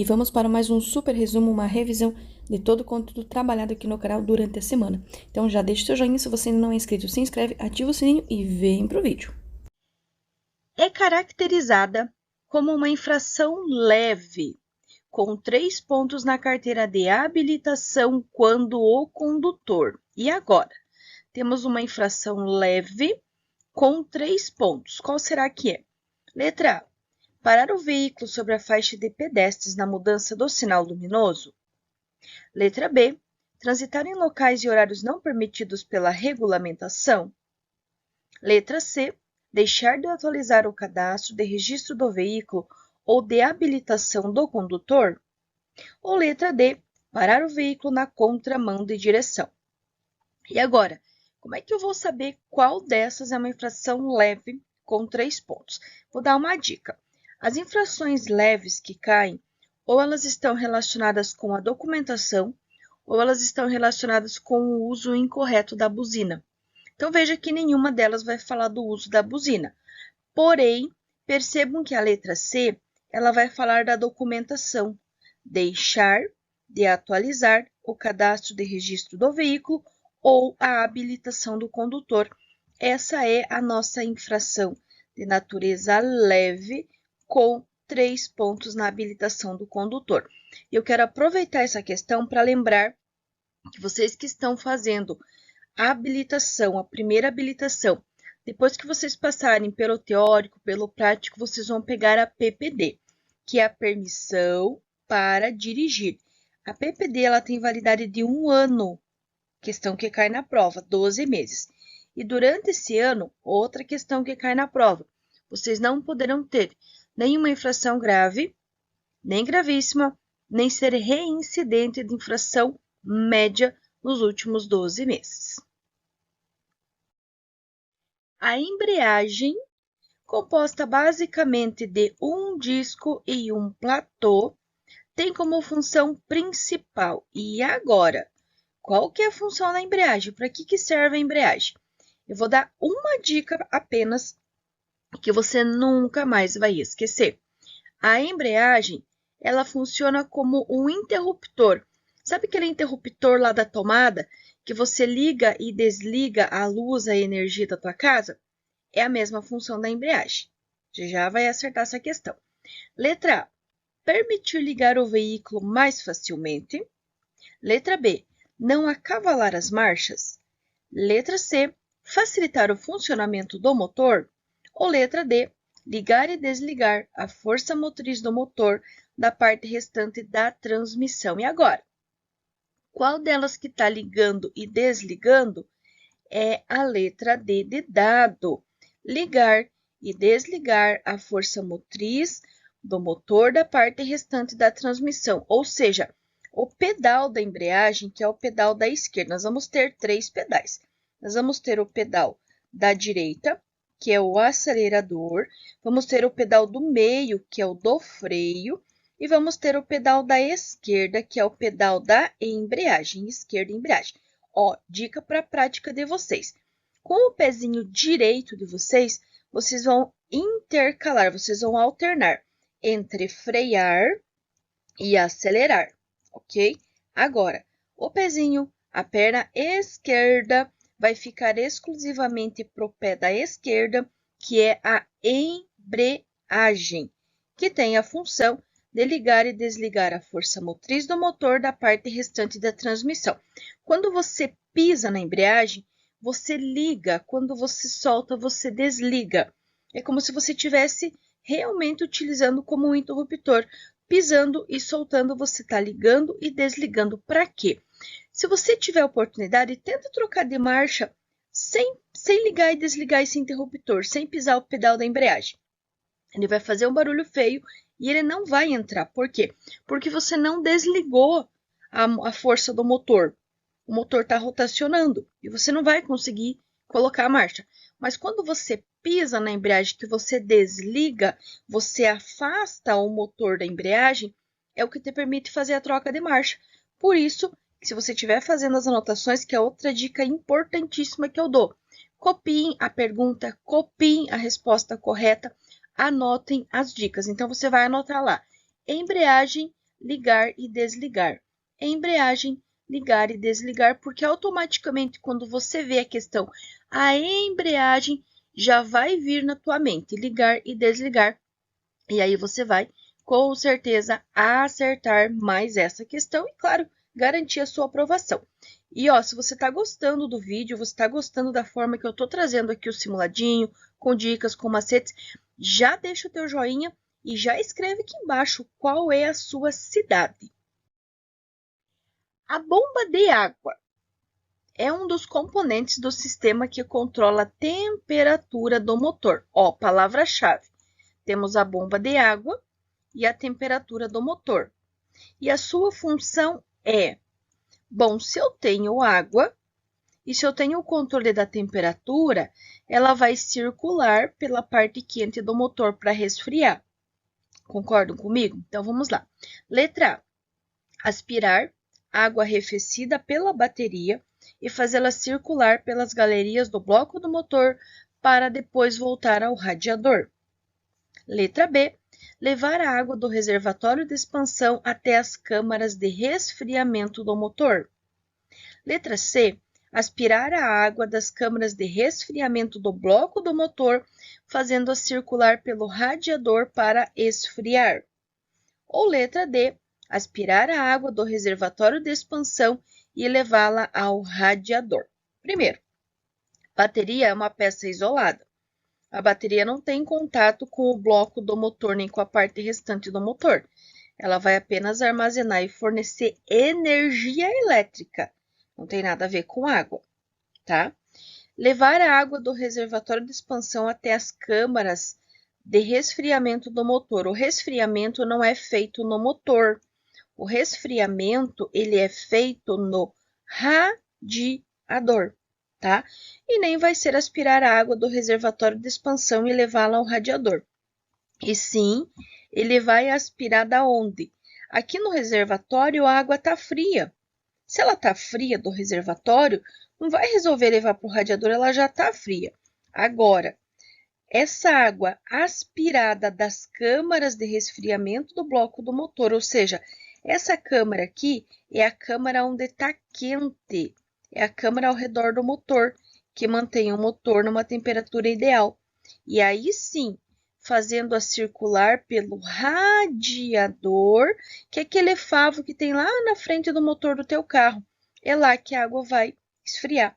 E vamos para mais um super resumo, uma revisão de todo o conteúdo trabalhado aqui no canal durante a semana. Então já deixa seu joinha, se você ainda não é inscrito, se inscreve, ativa o sininho e vem pro vídeo. É caracterizada como uma infração leve, com 3 pontos na carteira de habilitação quando o condutor. E agora? Temos uma infração leve com 3 pontos. Qual será que é? Letra A. Parar o veículo sobre a faixa de pedestres na mudança do sinal luminoso. Letra B. Transitar em locais e horários não permitidos pela regulamentação. Letra C. Deixar de atualizar o cadastro de registro do veículo ou de habilitação do condutor. Ou letra D. Parar o veículo na contramão de direção. E agora, como é que eu vou saber qual dessas é uma infração leve com 3 pontos? Vou dar uma dica. As infrações leves que caem, ou elas estão relacionadas com a documentação, ou elas estão relacionadas com o uso incorreto da buzina. Então, veja que nenhuma delas vai falar do uso da buzina. Porém, percebam que a letra C, ela vai falar da documentação. Deixar de atualizar o cadastro de registro do veículo ou a habilitação do condutor. Essa é a nossa infração de natureza leve com 3 pontos na habilitação do condutor. Eu quero aproveitar essa questão para lembrar que vocês que estão fazendo a habilitação, a primeira habilitação, depois que vocês passarem pelo teórico, pelo prático, vocês vão pegar a PPD, que é a permissão para dirigir. A PPD ela tem validade de 1 ano, questão que cai na prova, 12 meses. E durante esse ano, outra questão que cai na prova, vocês não poderão ter nenhuma infração grave, nem gravíssima, nem ser reincidente de infração média nos últimos 12 meses. A embreagem, composta basicamente de um disco e um platô, tem como função principal. E agora, qual que é a função da embreagem? Para que serve a embreagem? Eu vou dar uma dica apenas que você nunca mais vai esquecer. A embreagem, ela funciona como um interruptor. Sabe aquele interruptor lá da tomada que você liga e desliga a luz, a energia da tua casa? É a mesma função da embreagem. Você já vai acertar essa questão. Letra A. Permitir ligar o veículo mais facilmente. Letra B. Não acavalar as marchas. Letra C. Facilitar o funcionamento do motor. Ou letra D. Ligar e desligar a força motriz do motor da parte restante da transmissão. E agora? Qual delas que está ligando e desligando? É a letra D de dado. Ligar e desligar a força motriz do motor da parte restante da transmissão, ou seja, o pedal da embreagem, que é o pedal da esquerda. Nós vamos ter 3 pedais. Nós vamos ter o pedal da direita, que é o acelerador, vamos ter o pedal do meio, que é o do freio, e vamos ter o pedal da esquerda, que é o pedal da embreagem, esquerda embreagem. Ó, dica para a prática de vocês. Com o pezinho direito de vocês, vocês vão intercalar, vocês vão alternar entre frear e acelerar, ok? Agora, o pezinho, a perna esquerda, vai ficar exclusivamente para o pé da esquerda, que é a embreagem, que tem a função de ligar e desligar a força motriz do motor da parte restante da transmissão. Quando você pisa na embreagem, você liga, quando você solta, você desliga. É como se você estivesse realmente utilizando como um interruptor. Pisando e soltando, você está ligando e desligando. Para quê? Se você tiver oportunidade, tenta trocar de marcha sem ligar e desligar esse interruptor, sem pisar o pedal da embreagem. Ele vai fazer um barulho feio e ele não vai entrar. Por quê? Porque você não desligou a força do motor. O motor está rotacionando e você não vai conseguir colocar a marcha. Mas quando você pisa na embreagem, que você desliga, você afasta o motor da embreagem, é o que te permite fazer a troca de marcha. Por isso, se você estiver fazendo as anotações, que é outra dica importantíssima que eu dou, copiem a pergunta, copiem a resposta correta, anotem as dicas. Então, você vai anotar lá, embreagem ligar e desligar. Embreagem, ligar e desligar, porque automaticamente quando você vê a questão, a embreagem já vai vir na tua mente, ligar e desligar. E aí você vai, com certeza, acertar mais essa questão e, claro, garantir a sua aprovação. E, ó, se você está gostando do vídeo, você está gostando da forma que eu estou trazendo aqui o simuladinho, com dicas, com macetes, já deixa o teu joinha e já escreve aqui embaixo qual é a sua cidade. A bomba de água é um dos componentes do sistema que controla a temperatura do motor. Ó, palavra-chave. Temos a bomba de água e a temperatura do motor. E a sua função é, bom, se eu tenho água e se eu tenho o controle da temperatura, ela vai circular pela parte quente do motor para resfriar. Concordam comigo? Então, vamos lá. Letra A. Aspirar água arrefecida pela bateria e fazê-la circular pelas galerias do bloco do motor para depois voltar ao radiador. Letra B. Levar a água do reservatório de expansão até as câmaras de resfriamento do motor. Letra C. Aspirar a água das câmaras de resfriamento do bloco do motor, fazendo-a circular pelo radiador para esfriar. Ou letra D. Aspirar a água do reservatório de expansão e levá-la ao radiador. Primeiro, bateria é uma peça isolada. A bateria não tem contato com o bloco do motor nem com a parte restante do motor. Ela vai apenas armazenar e fornecer energia elétrica. Não tem nada a ver com água, tá? Levar a água do reservatório de expansão até as câmaras de resfriamento do motor. O resfriamento não é feito no motor. O resfriamento, ele é feito no radiador, tá? E nem vai ser aspirar a água do reservatório de expansão e levá-la ao radiador. E sim, ele vai aspirar da onde? Aqui no reservatório a água está fria. Se ela está fria do reservatório, não vai resolver levar para o radiador, ela já está fria. Agora, essa água aspirada das câmaras de resfriamento do bloco do motor, ou seja, essa câmara aqui é a câmara onde está quente, é a câmara ao redor do motor, que mantém o motor numa temperatura ideal. E aí sim, fazendo-a circular pelo radiador, que é aquele favo que tem lá na frente do motor do teu carro. É lá que a água vai esfriar,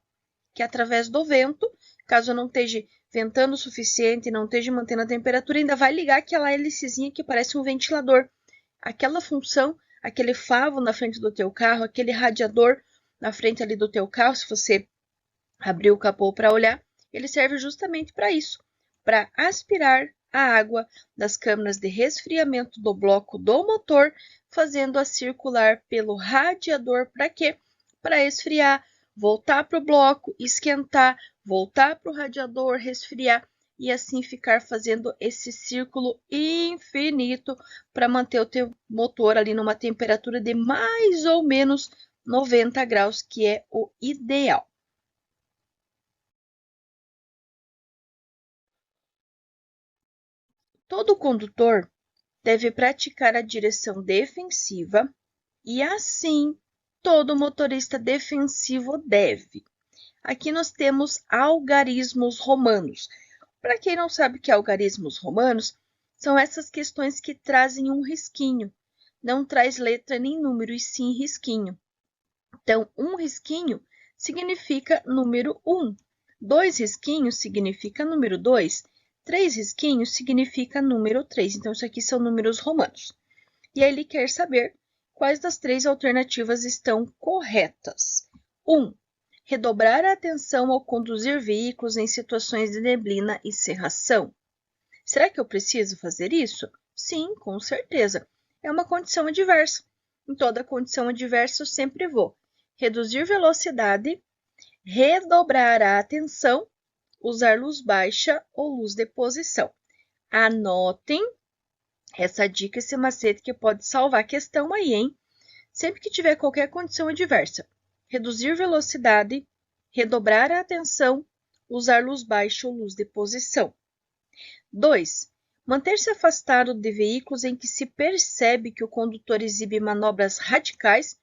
que através do vento, caso não esteja ventando o suficiente, não esteja mantendo a temperatura, ainda vai ligar aquela hélicezinha que parece um ventilador. Aquela função, aquele favo na frente do teu carro, aquele radiador na frente ali do teu carro, se você abrir o capô para olhar, ele serve justamente para isso, para aspirar a água das câmaras de resfriamento do bloco do motor, fazendo-a circular pelo radiador para quê? Para esfriar, voltar para o bloco, esquentar, voltar para o radiador, resfriar e assim ficar fazendo esse círculo infinito para manter o teu motor ali numa temperatura de mais ou menos 90 graus, que é o ideal. Todo condutor deve praticar a direção defensiva e, assim, todo motorista defensivo deve. Aqui nós temos algarismos romanos. Para quem não sabe o que é algarismos romanos, são essas questões que trazem um risquinho. Não traz letra nem número, e sim risquinho. Então, um risquinho significa número 1. 2 risquinhos significa número 2. 3 risquinhos significa número 3. Então, isso aqui são números romanos. E aí ele quer saber quais das 3 alternativas estão corretas. 1. Redobrar a atenção ao conduzir veículos em situações de neblina e cerração. Será que eu preciso fazer isso? Sim, com certeza. É uma condição adversa. Em toda condição adversa, eu sempre vou reduzir velocidade, redobrar a atenção, usar luz baixa ou luz de posição. Anotem essa dica, esse macete que pode salvar a questão aí, hein? Sempre que tiver qualquer condição adversa, reduzir velocidade, redobrar a atenção, usar luz baixa ou luz de posição. 2. Manter-se afastado de veículos em que se percebe que o condutor exibe manobras radicais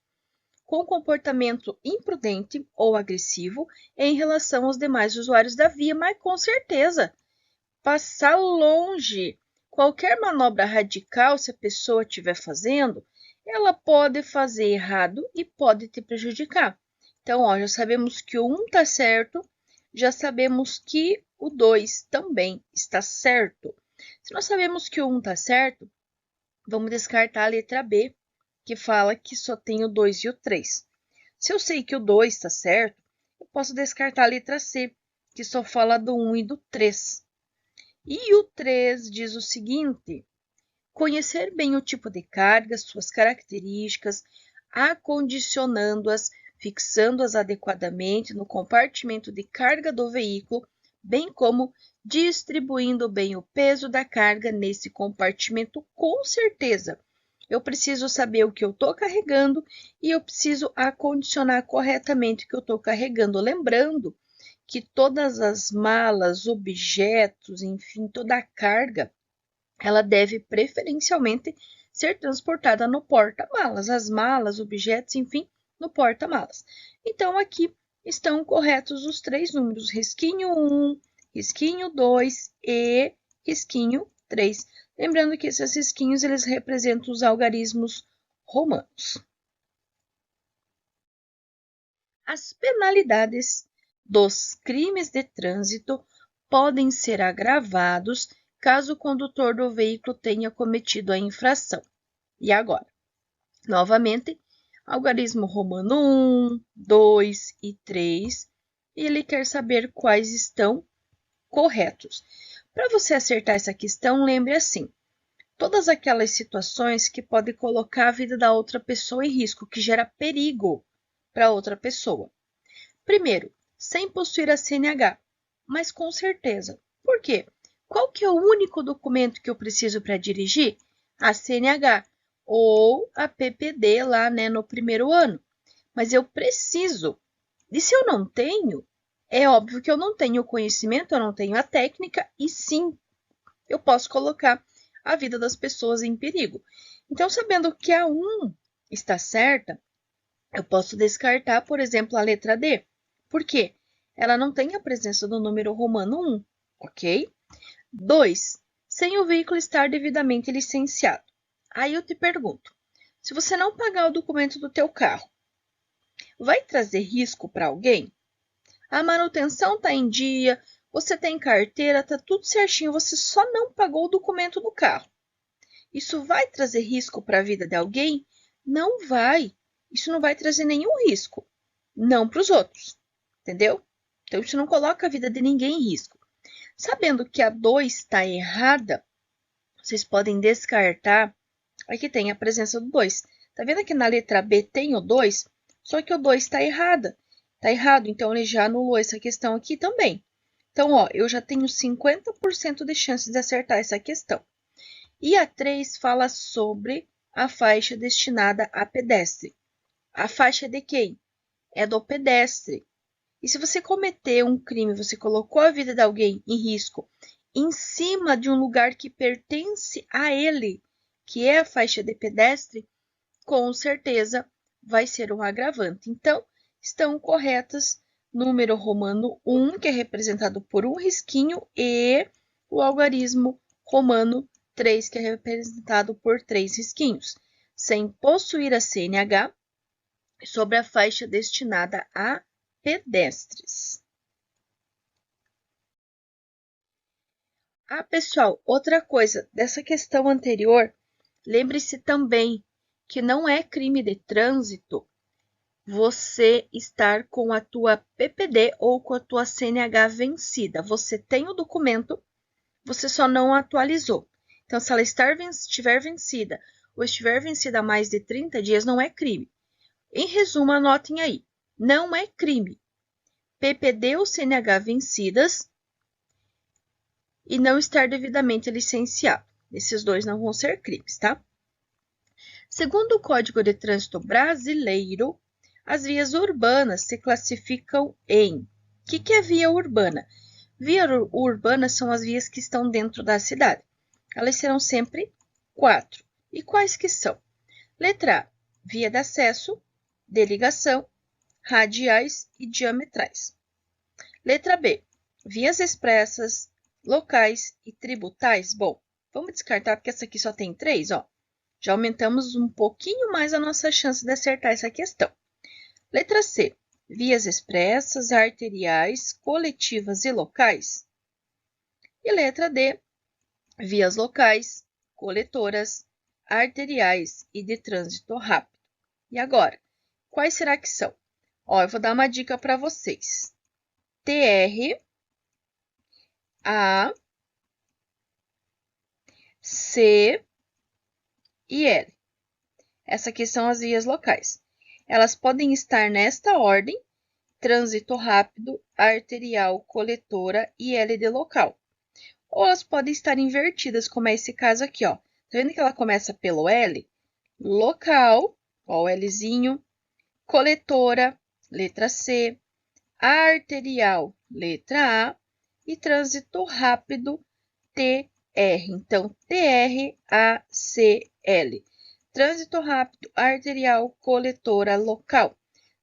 com comportamento imprudente ou agressivo em relação aos demais usuários da via, mas com certeza, passar longe. Qualquer manobra radical, se a pessoa estiver fazendo, ela pode fazer errado e pode te prejudicar. Então, ó, já sabemos que o 1 está certo, já sabemos que o 2 também está certo. Se nós sabemos que o 1 está certo, vamos descartar a letra B, que fala que só tem o 2 e o 3. Se eu sei que o 2 está certo, eu posso descartar a letra C, que só fala do 1 e do 3. E o 3 diz o seguinte: conhecer bem o tipo de carga, suas características, acondicionando-as, fixando-as adequadamente no compartimento de carga do veículo, bem como distribuindo bem o peso da carga nesse compartimento, com certeza. Eu preciso saber o que eu estou carregando e eu preciso acondicionar corretamente o que eu estou carregando. Lembrando que todas as malas, objetos, enfim, toda a carga, ela deve preferencialmente ser transportada no porta-malas. As malas, objetos, enfim, no porta-malas. Então, aqui estão corretos os 3 números, risquinho 1, risquinho 2 e risquinho 3. Lembrando que esses risquinhos, eles representam os algarismos romanos. As penalidades dos crimes de trânsito podem ser agravados caso o condutor do veículo tenha cometido a infração. E agora? Novamente, algarismo romano 1, 2 e 3, e ele quer saber quais estão corretos. Para você acertar essa questão, lembre assim: todas aquelas situações que podem colocar a vida da outra pessoa em risco, que gera perigo para outra pessoa. Primeiro, sem possuir a CNH, mas com certeza. Por quê? Qual que é o único documento que eu preciso para dirigir? A CNH ou a PPD lá, né, no primeiro ano. Mas eu preciso. E se eu não tenho, é óbvio que eu não tenho o conhecimento, eu não tenho a técnica, e sim, eu posso colocar a vida das pessoas em perigo. Então, sabendo que a 1 está certa, eu posso descartar, por exemplo, a letra D. Por quê? Ela não tem a presença do número romano 1, ok? 2. Sem o veículo estar devidamente licenciado. Aí eu te pergunto, se você não pagar o documento do teu carro, vai trazer risco para alguém? A manutenção está em dia, você tem carteira, está tudo certinho, você só não pagou o documento do carro. Isso vai trazer risco para a vida de alguém? Não vai. Isso não vai trazer nenhum risco. Não para os outros. Entendeu? Então, isso não coloca a vida de ninguém em risco. Sabendo que a 2 está errada, vocês podem descartar. Aqui tem a presença do 2. Tá vendo que na letra B tem o 2? Só que o 2 está errada. Está errado, então ele já anulou essa questão aqui também. Então, ó, eu já tenho 50% de chance de acertar essa questão. E a 3 fala sobre a faixa destinada a pedestre. A faixa de quem? É do pedestre. E se você cometer um crime, você colocou a vida de alguém em risco em cima de um lugar que pertence a ele, que é a faixa de pedestre, com certeza vai ser um agravante. Então, estão corretas número romano 1, que é representado por um risquinho, e o algarismo romano 3, que é representado por 3 risquinhos, sem possuir a CNH, sobre a faixa destinada a pedestres. Ah, pessoal, outra coisa, dessa questão anterior, lembre-se também que não é crime de trânsito você estar com a tua PPD ou com a tua CNH vencida. Você tem o documento, você só não atualizou. Então, se ela estiver vencida ou estiver vencida há mais de 30 dias, não é crime. Em resumo, anotem aí, não é crime. PPD ou CNH vencidas e não estar devidamente licenciado. Esses dois não vão ser crimes, tá? Segundo o Código de Trânsito Brasileiro, as vias urbanas se classificam em... O que é via urbana? Via urbana são as vias que estão dentro da cidade. elas serão sempre 4. E quais que são? Letra A, via de acesso, de ligação, radiais e diametrais. Letra B, vias expressas, locais e tributais. Bom, vamos descartar porque essa aqui só tem 3, ó. Já aumentamos um pouquinho mais a nossa chance de acertar essa questão. Letra C, vias expressas, arteriais, coletivas e locais. E letra D, vias locais, coletoras, arteriais e de trânsito rápido. E agora, quais será que são? Ó, eu vou dar uma dica para vocês. TR, A, C e L. Essas aqui são as vias locais. Elas podem estar nesta ordem: trânsito rápido, arterial, coletora e L de local. Ou elas podem estar invertidas, como é esse caso aqui, ó. Tá vendo que ela começa pelo L? Local, ó, o Lzinho, coletora, letra C, arterial, letra A, e trânsito rápido, TR. Então, TR, A, C, L. Trânsito rápido, arterial, coletora, local.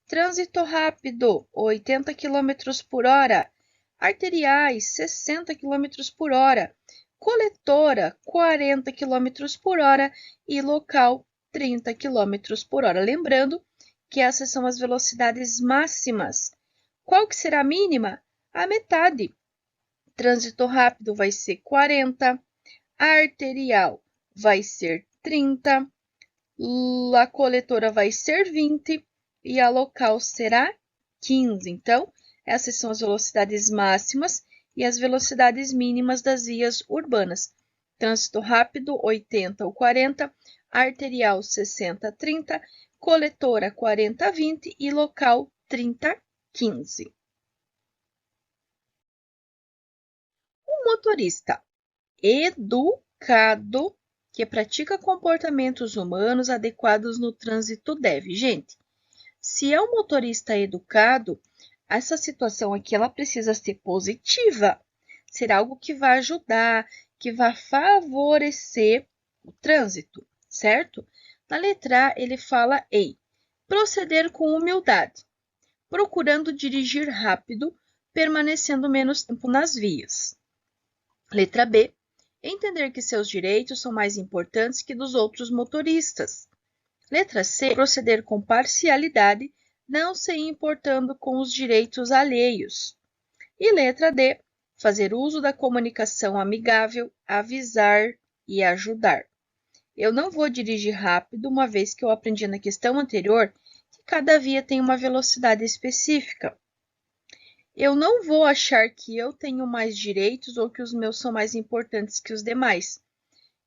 Trânsito rápido, 80 km por hora. Arteriais, 60 km por hora. Coletora, 40 km por hora. E local, 30 km por hora. Lembrando que essas são as velocidades máximas. Qual que será a mínima? A metade. Trânsito rápido vai ser 40, arterial vai ser 30, a coletora vai ser 20 e a local será 15. Então, essas são as velocidades máximas e as velocidades mínimas das vias urbanas. Trânsito rápido, 80 ou 40, arterial 60, 30, coletora 40, 20 e local 30, 15. Um motorista educado que pratica comportamentos humanos adequados no trânsito deve. Gente, se é um motorista educado, essa situação aqui ela precisa ser positiva. Ser algo que vai ajudar, que vai favorecer o trânsito, certo? Na letra A, ele fala em proceder com humildade, procurando dirigir rápido, permanecendo menos tempo nas vias. Letra B, entender que seus direitos são mais importantes que dos outros motoristas. Letra C, proceder com parcialidade, não se importando com os direitos alheios. E letra D, fazer uso da comunicação amigável, avisar e ajudar. Eu não vou dirigir rápido, uma vez que eu aprendi na questão anterior que cada via tem uma velocidade específica. Eu não vou achar que eu tenho mais direitos ou que os meus são mais importantes que os demais.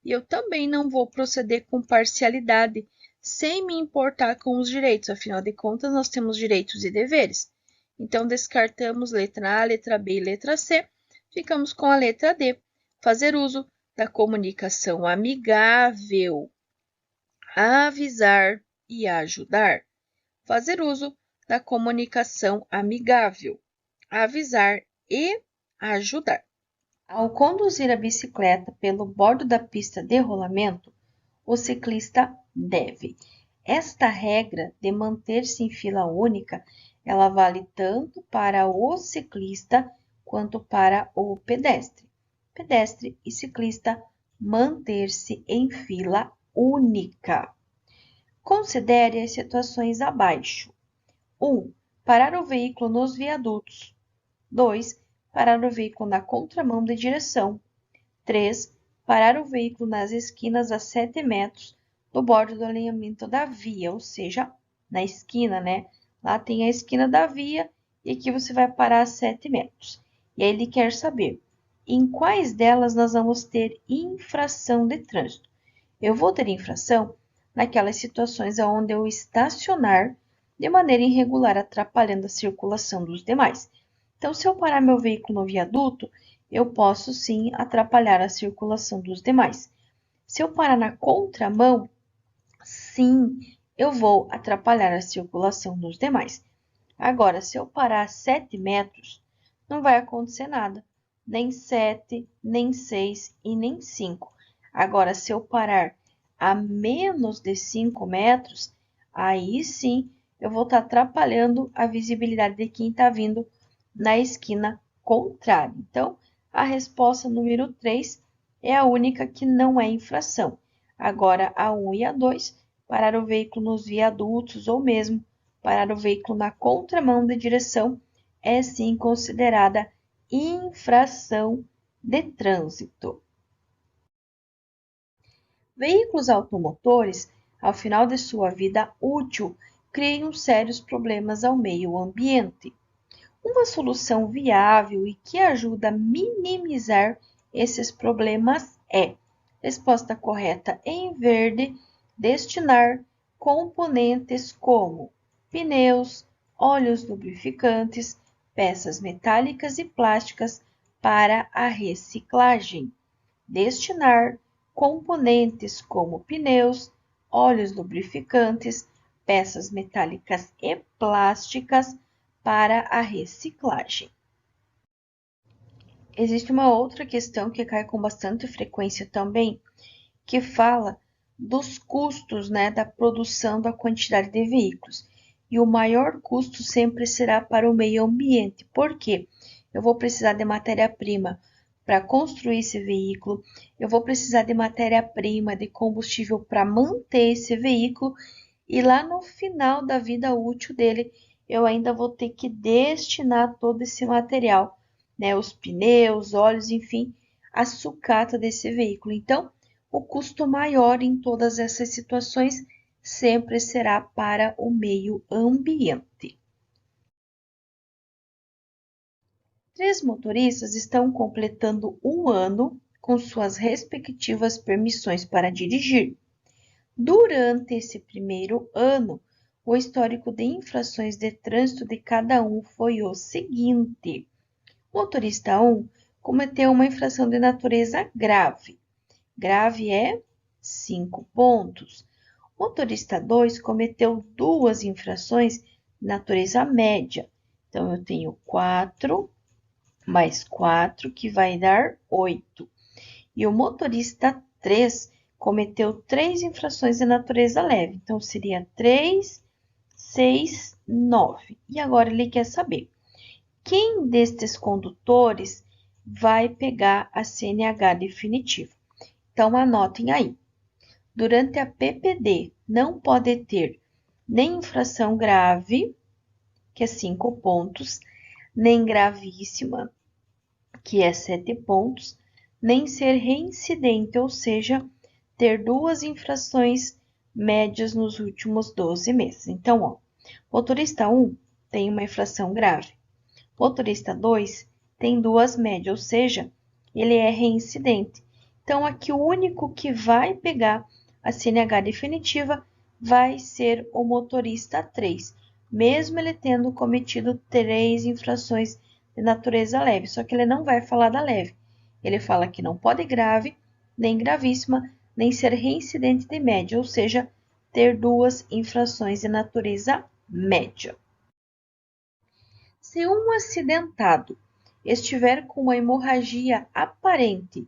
E eu também não vou proceder com parcialidade, sem me importar com os direitos. Afinal de contas, nós temos direitos e deveres. Então, descartamos letra A, letra B e letra C. Ficamos com a letra D. Fazer uso da comunicação amigável, avisar e ajudar. Fazer uso da comunicação amigável, avisar e ajudar. Ao conduzir a bicicleta pelo bordo da pista de rolamento, o ciclista deve. Esta regra de manter-se em fila única, ela vale tanto para o ciclista quanto para o pedestre. Pedestre e ciclista manter-se em fila única. Considere as situações abaixo. 1. Parar o veículo nos viadutos. 2. Parar o veículo na contramão de direção. 3. Parar o veículo nas esquinas a 7 metros do bordo do alinhamento da via, ou seja, na esquina, né? Lá tem a esquina da via e aqui você vai parar a 7 metros. E aí ele quer saber em quais delas nós vamos ter infração de trânsito. Eu vou ter infração naquelas situações onde eu estacionar de maneira irregular, atrapalhando a circulação dos demais. Então, se eu parar meu veículo no viaduto, eu posso sim atrapalhar a circulação dos demais. Se eu parar na contramão, sim, eu vou atrapalhar a circulação dos demais. Agora, se eu parar a 7 metros, não vai acontecer nada. Nem 7, nem 6 e nem 5. Agora, se eu parar a menos de 5 metros, aí sim eu vou estar atrapalhando a visibilidade de quem está vindo na esquina contrária. Então, a resposta número 3 é a única que não é infração. Agora, a 1 e a 2, parar o veículo nos viadutos ou mesmo parar o veículo na contramão de direção, é sim considerada infração de trânsito. Veículos automotores, ao final de sua vida útil, criam sérios problemas ao meio ambiente. Uma solução viável e que ajuda a minimizar esses problemas é: resposta correta em verde, destinar componentes como pneus, óleos lubrificantes, peças metálicas e plásticas para a reciclagem. Destinar componentes como pneus, óleos lubrificantes, peças metálicas e plásticas para a reciclagem. Existe uma outra questão que cai com bastante frequência também, que fala dos custos, da produção da quantidade de veículos. E o maior custo sempre será para o meio ambiente. Por quê? Eu vou precisar de matéria-prima para construir esse veículo, eu vou precisar de matéria-prima, de combustível para manter esse veículo, e lá no final da vida útil dele, eu ainda vou ter que destinar todo esse material, os pneus, óleos, enfim, a sucata desse veículo. Então, o custo maior em todas essas situações sempre será para o meio ambiente. 3 motoristas estão completando um ano com suas respectivas permissões para dirigir. Durante esse primeiro ano, o histórico de infrações de trânsito de cada um foi o seguinte: motorista 1 cometeu uma infração de natureza grave. Grave é 5 pontos. Motorista 2 cometeu 2 infrações de natureza média. Então, eu tenho 4 mais 4, que vai dar 8. E o motorista 3 cometeu 3 infrações de natureza leve. Então, seria 3, 6, 9. E agora ele quer saber: quem destes condutores vai pegar a CNH definitiva? Então, anotem aí. Durante a PPD, não pode ter nem infração grave, que é 5 pontos, nem gravíssima, que é 7 pontos, nem ser reincidente, ou seja, ter 2 infrações médias nos últimos 12 meses. Então, motorista 1 tem uma infração grave. Motorista 2 tem 2 médias, ou seja, ele é reincidente. Então, aqui o único que vai pegar a CNH definitiva vai ser o motorista 3, mesmo ele tendo cometido 3 infrações de natureza leve, só que ele não vai falar da leve. Ele fala que não pode grave, nem gravíssima, nem ser reincidente de média, ou seja, ter 2 infrações de natureza média. Se um acidentado estiver com uma hemorragia aparente,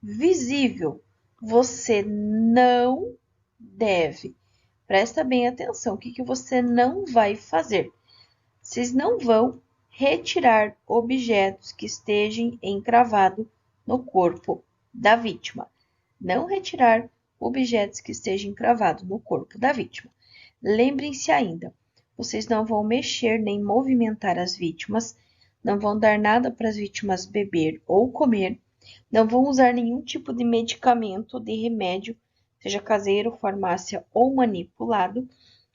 visível, você não deve. Presta bem atenção, o que você não vai fazer? Vocês não vão retirar objetos que estejam encravados no corpo da vítima. Não retirar objetos que estejam encravados no corpo da vítima. Lembrem-se ainda, vocês não vão mexer nem movimentar as vítimas, não vão dar nada para as vítimas beber ou comer, não vão usar nenhum tipo de medicamento, de remédio, seja caseiro, farmácia ou manipulado,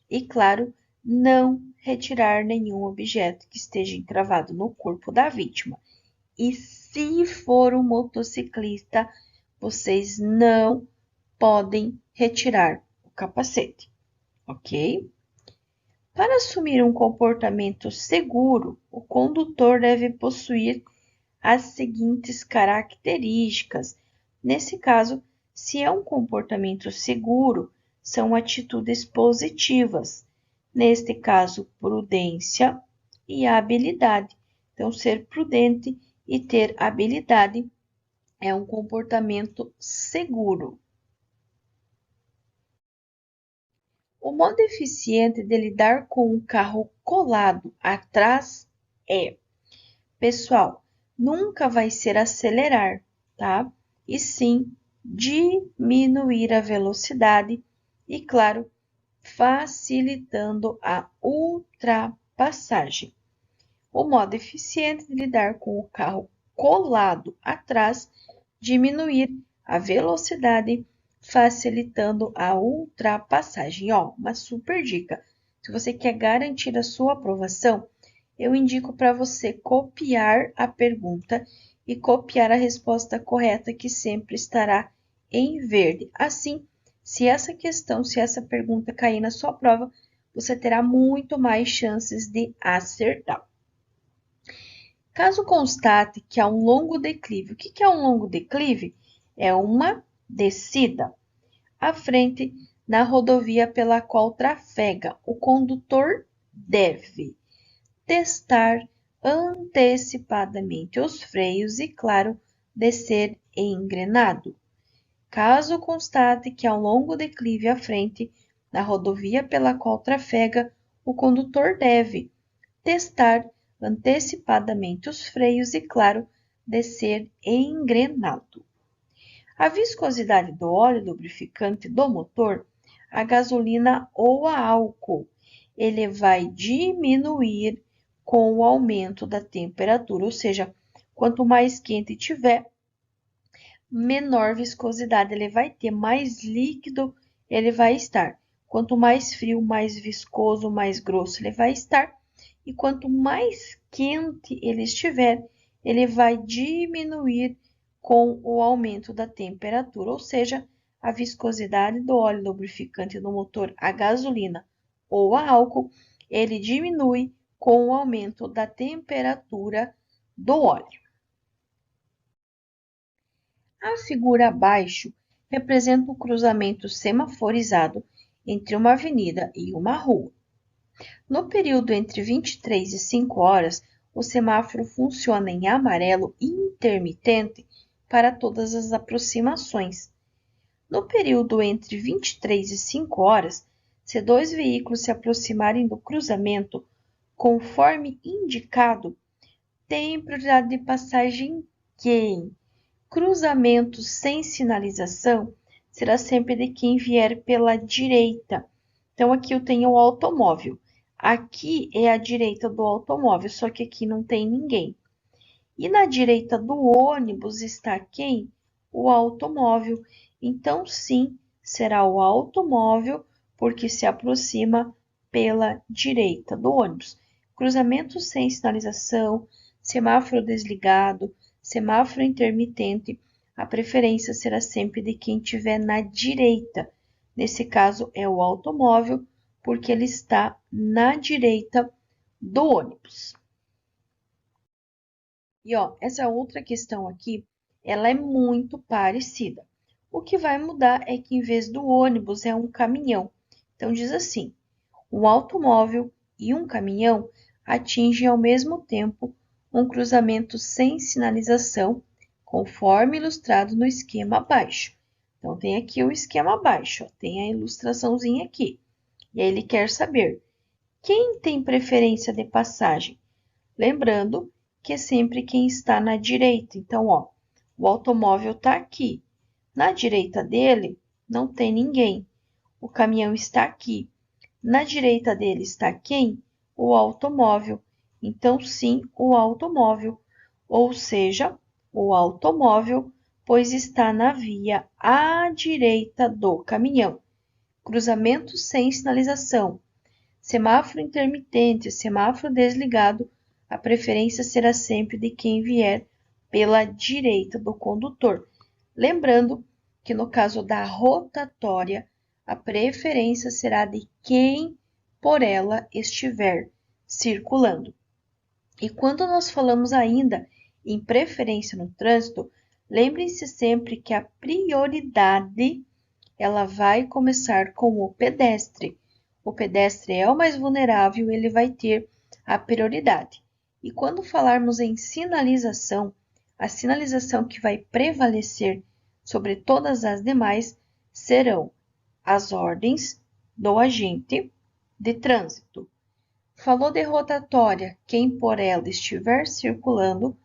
e, claro, não retirar nenhum objeto que esteja encravado no corpo da vítima. E se for um motociclista, vocês não podem retirar o capacete, ok? Para assumir um comportamento seguro, o condutor deve possuir as seguintes características. Nesse caso, se é um comportamento seguro, são atitudes positivas. Neste caso, prudência e habilidade. Então, ser prudente e ter habilidade é um comportamento seguro. O modo eficiente de lidar com o carro colado atrás é, pessoal, nunca vai ser acelerar, tá? E sim diminuir a velocidade e, claro, facilitando a ultrapassagem. O modo eficiente de lidar com o carro colado atrás, diminuir a velocidade, facilitando a ultrapassagem. Ó, uma super dica. Se você quer garantir a sua aprovação, eu indico para você copiar a pergunta e copiar a resposta correta, que sempre estará em verde. Assim, se essa pergunta cair na sua prova, você terá muito mais chances de acertar. Caso constate que há um longo declive, o que é um longo declive? É uma descida à frente na rodovia pela qual trafega. O condutor deve testar antecipadamente os freios e, claro, descer engrenado. Caso constate que há um longo declive à frente na rodovia pela qual trafega, o condutor deve testar antecipadamente os freios e, claro, descer engrenado. A viscosidade do óleo lubrificante do motor, a gasolina ou a álcool, ele vai diminuir com o aumento da temperatura, ou seja, quanto mais quente tiver, menor viscosidade ele vai ter, mais líquido ele vai estar. Quanto mais frio, mais viscoso, mais grosso ele vai estar. E quanto mais quente ele estiver, ele vai diminuir com o aumento da temperatura, ou seja, a viscosidade do óleo lubrificante do motor a gasolina ou a álcool, ele diminui com o aumento da temperatura do óleo. A figura abaixo representa um cruzamento semaforizado entre uma avenida e uma rua. No período entre 23 e 5 horas, o semáforo funciona em amarelo intermitente para todas as aproximações. No período entre 23 e 5 horas, se dois veículos se aproximarem do cruzamento, conforme indicado, tem prioridade de passagem quem? Cruzamento sem sinalização será sempre de quem vier pela direita. Então, aqui eu tenho o automóvel. Aqui é a direita do automóvel, só que aqui não tem ninguém. E na direita do ônibus está quem? O automóvel. Então, sim, será o automóvel, porque se aproxima pela direita do ônibus. Cruzamento sem sinalização, semáforo desligado, semáforo intermitente, a preferência será sempre de quem estiver na direita. Nesse caso, é o automóvel, porque ele está na direita do ônibus. E ó, essa outra questão aqui, ela é muito parecida. O que vai mudar é que em vez do ônibus é um caminhão. Então diz assim: um automóvel e um caminhão atingem ao mesmo tempo um cruzamento sem sinalização, conforme ilustrado no esquema abaixo. Então tem aqui o esquema abaixo, ó, tem a ilustraçãozinha aqui. E aí ele quer saber quem tem preferência de passagem. Lembrando que é sempre quem está na direita. Então, ó, o automóvel está aqui. Na direita dele não tem ninguém. O caminhão está aqui. Na direita dele está quem? O automóvel. Então, sim, o automóvel. Ou seja, o automóvel, pois está na via à direita do caminhão. Cruzamento sem sinalização. Semáforo intermitente, semáforo desligado, a preferência será sempre de quem vier pela direita do condutor. Lembrando que no caso da rotatória, a preferência será de quem por ela estiver circulando. E quando nós falamos ainda em preferência no trânsito, lembrem-se sempre que a prioridade ela vai começar com o pedestre. O pedestre é o mais vulnerável, ele vai ter a prioridade. E quando falarmos em sinalização, a sinalização que vai prevalecer sobre todas as demais serão as ordens do agente de trânsito. Falou de rotatória, quem por ela estiver circulando.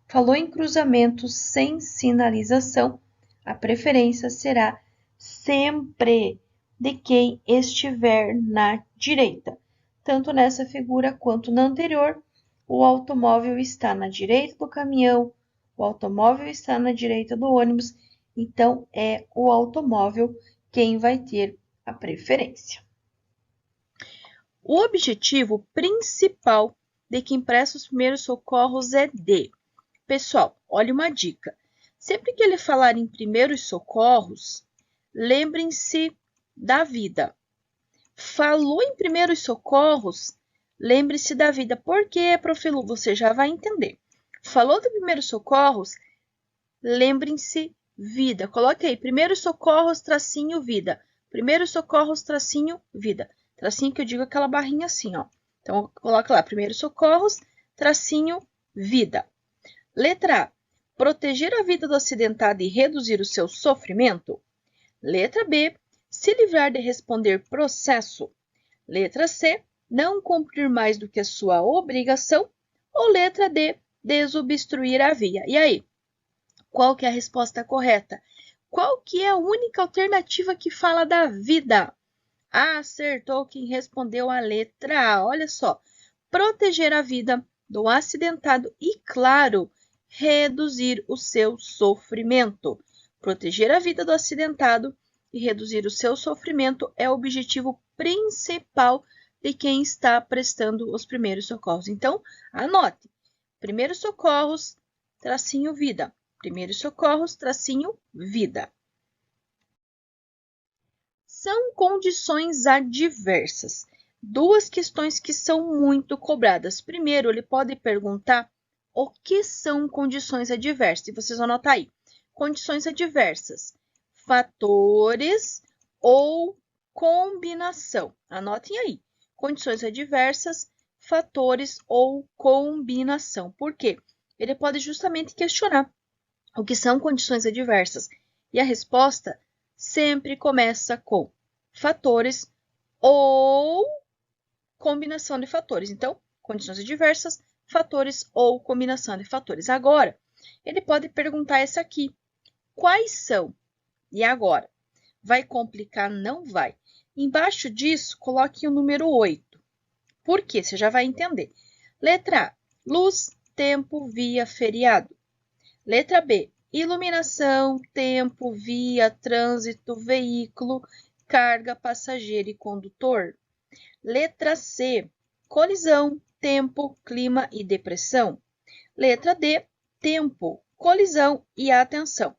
Falou em cruzamento sem sinalização, a preferência será sempre de quem estiver na direita. Tanto nessa figura quanto na anterior, o automóvel está na direita do caminhão, o automóvel está na direita do ônibus, então é o automóvel quem vai ter a preferência. O objetivo principal de quem presta os primeiros socorros é de... Pessoal, olha uma dica. Sempre que ele falar em primeiros socorros, lembrem-se da vida. Falou em primeiros socorros, lembre-se da vida. Por quê, Prof. Lu? Você já vai entender. Falou de primeiros socorros, lembrem-se vida. Coloque aí, primeiros socorros, tracinho, vida. Primeiros socorros, tracinho, vida. Tracinho que eu digo aquela barrinha assim, ó. Então, coloca lá, primeiros socorros, tracinho, vida. Letra A, proteger a vida do acidentado e reduzir o seu sofrimento. Letra B, se livrar de responder processo. Letra C, não cumprir mais do que a sua obrigação. Ou letra D, desobstruir a via. E aí, qual que é a resposta correta? Qual que é a única alternativa que fala da vida? Acertou quem respondeu a letra A. Olha só, proteger a vida do acidentado e, claro, reduzir o seu sofrimento. Proteger a vida do acidentado e reduzir o seu sofrimento é o objetivo principal de quem está prestando os primeiros socorros. Então, anote. Primeiros socorros, tracinho vida. Primeiros socorros, tracinho vida. São condições adversas. Duas questões que são muito cobradas. Primeiro, ele pode perguntar o que são condições adversas. E vocês vão anotar aí. Condições adversas. Fatores ou combinação. Anotem aí. Condições adversas, fatores ou combinação. Por quê? Ele pode justamente questionar o que são condições adversas. E a resposta sempre começa com fatores ou combinação de fatores. Então, condições adversas, fatores ou combinação de fatores. Agora, ele pode perguntar essa aqui. Quais são? E agora? Vai complicar? Não vai. Embaixo disso, coloque o número 8. Por quê? Você já vai entender. Letra A, luz, tempo, via, feriado. Letra B, iluminação, tempo, via, trânsito, veículo, carga, passageiro e condutor. Letra C, colisão, tempo, clima e depressão. Letra D, tempo, colisão e atenção.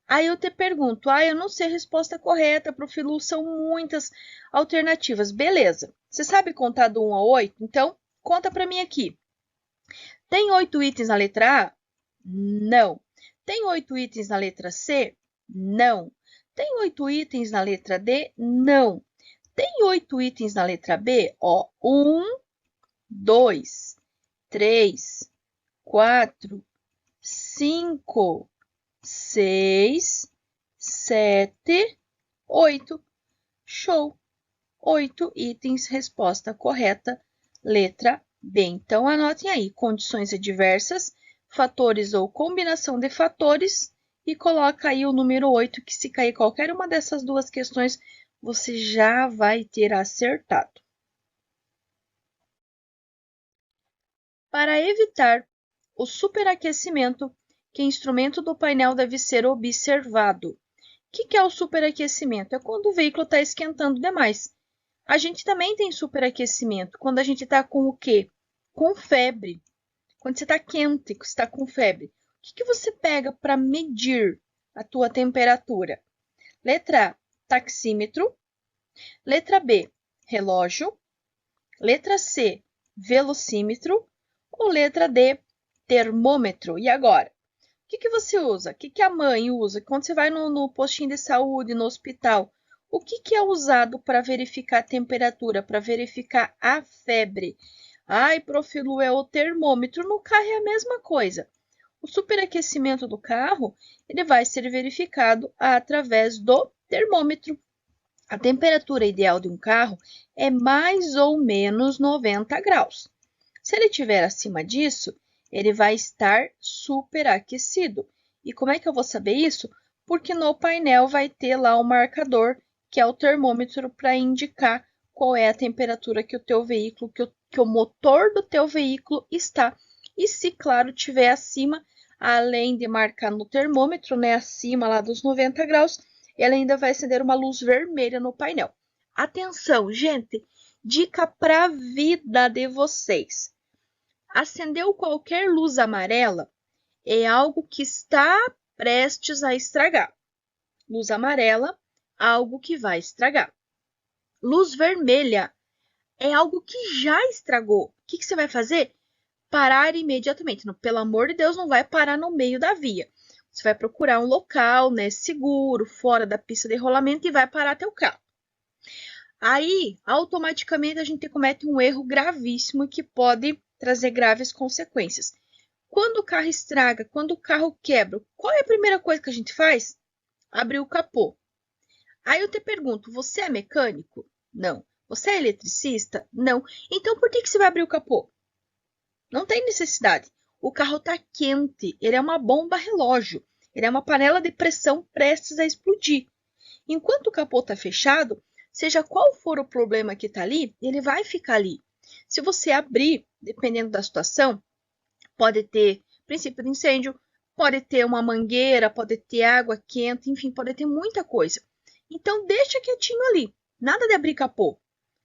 Aí eu te pergunto, eu não sei a resposta correta, Prof. Lu, são muitas alternativas. Beleza, você sabe contar do 1 ao 8? Então, conta para mim aqui. Tem 8 itens na letra A? Não. Tem 8 itens na letra C? Não. Tem 8 itens na letra D? Não. Tem 8 itens na letra B? 1, 2, 3, 4, 5, 6, 7, 8. Show! 8 itens, resposta correta, letra B. Então, anotem aí, condições adversas, fatores ou combinação de fatores, e coloca aí o número 8, que se cair qualquer uma dessas duas questões, você já vai ter acertado. Para evitar o superaquecimento, que instrumento do painel deve ser observado? O que é o superaquecimento? É quando o veículo está esquentando demais. A gente também tem superaquecimento quando a gente está com o quê? Com febre. Quando você está quente, você está com febre. O que você pega para medir a tua temperatura? Letra A, taxímetro. Letra B, relógio. Letra C, velocímetro. Ou letra D, termômetro. E agora? O que você usa? O que a mãe usa? Quando você vai no postinho de saúde, no hospital, o que é usado para verificar a temperatura, para verificar a febre? Prof. Lu, é o termômetro. No carro é a mesma coisa. O superaquecimento do carro ele vai ser verificado através do termômetro. A temperatura ideal de um carro é mais ou menos 90 graus. Se ele estiver acima disso, ele vai estar superaquecido. E como é que eu vou saber isso? Porque no painel vai ter lá o marcador, que é o termômetro, para indicar qual é a temperatura que o teu veículo, que o motor do teu veículo está. E se, claro, estiver acima, além de marcar no termômetro, né, acima lá dos 90 graus, ela ainda vai acender uma luz vermelha no painel. Atenção, gente! Dica para a vida de vocês. Acendeu qualquer luz amarela é algo que está prestes a estragar. Luz amarela, algo que vai estragar. Luz vermelha é algo que já estragou. O que você vai fazer? Parar imediatamente. Pelo amor de Deus, não vai parar no meio da via. Você vai procurar um local, né, seguro, fora da pista de rolamento e vai parar teu carro. Aí, automaticamente, a gente comete um erro gravíssimo que pode trazer graves consequências. Quando o carro estraga, quando o carro quebra, qual é a primeira coisa que a gente faz? Abrir o capô. Aí eu te pergunto, você é mecânico? Não. Você é eletricista? Não. Então, por que você vai abrir o capô? Não tem necessidade. O carro está quente, ele é uma bomba relógio, ele é uma panela de pressão prestes a explodir. Enquanto o capô está fechado, seja qual for o problema que está ali, ele vai ficar ali. Se você abrir, dependendo da situação, pode ter princípio de incêndio, pode ter uma mangueira, pode ter água quente, enfim, pode ter muita coisa. Então, deixa quietinho ali, nada de abrir capô.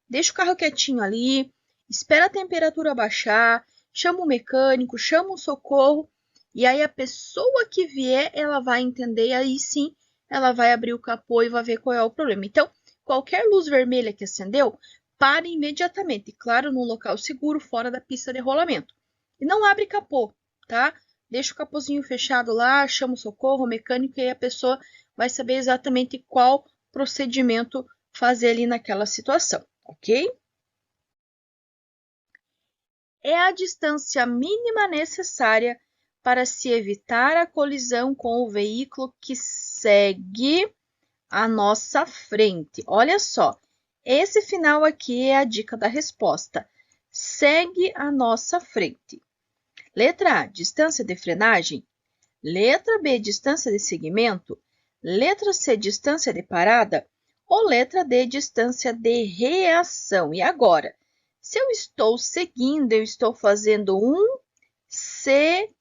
Deixa o carro quietinho ali, espera a temperatura baixar, chama o mecânico, chama o socorro, e aí a pessoa que vier, ela vai entender, e aí sim, ela vai abrir o capô e vai ver qual é o problema. Então, qualquer luz vermelha que acendeu, pare imediatamente, claro, num local seguro, fora da pista de rolamento. E não abre capô, tá? Deixa o capôzinho fechado lá, chama o socorro, o mecânico, e aí a pessoa vai saber exatamente qual procedimento fazer ali naquela situação, ok? É a distância mínima necessária para se evitar a colisão com o veículo que segue à nossa frente. Olha só, esse final aqui é a dica da resposta. Segue à nossa frente. Letra A, distância de frenagem. Letra B, distância de segmento. Letra C, distância de parada. Ou letra D, distância de reação. E agora? Se eu estou seguindo, eu estou fazendo um segmento.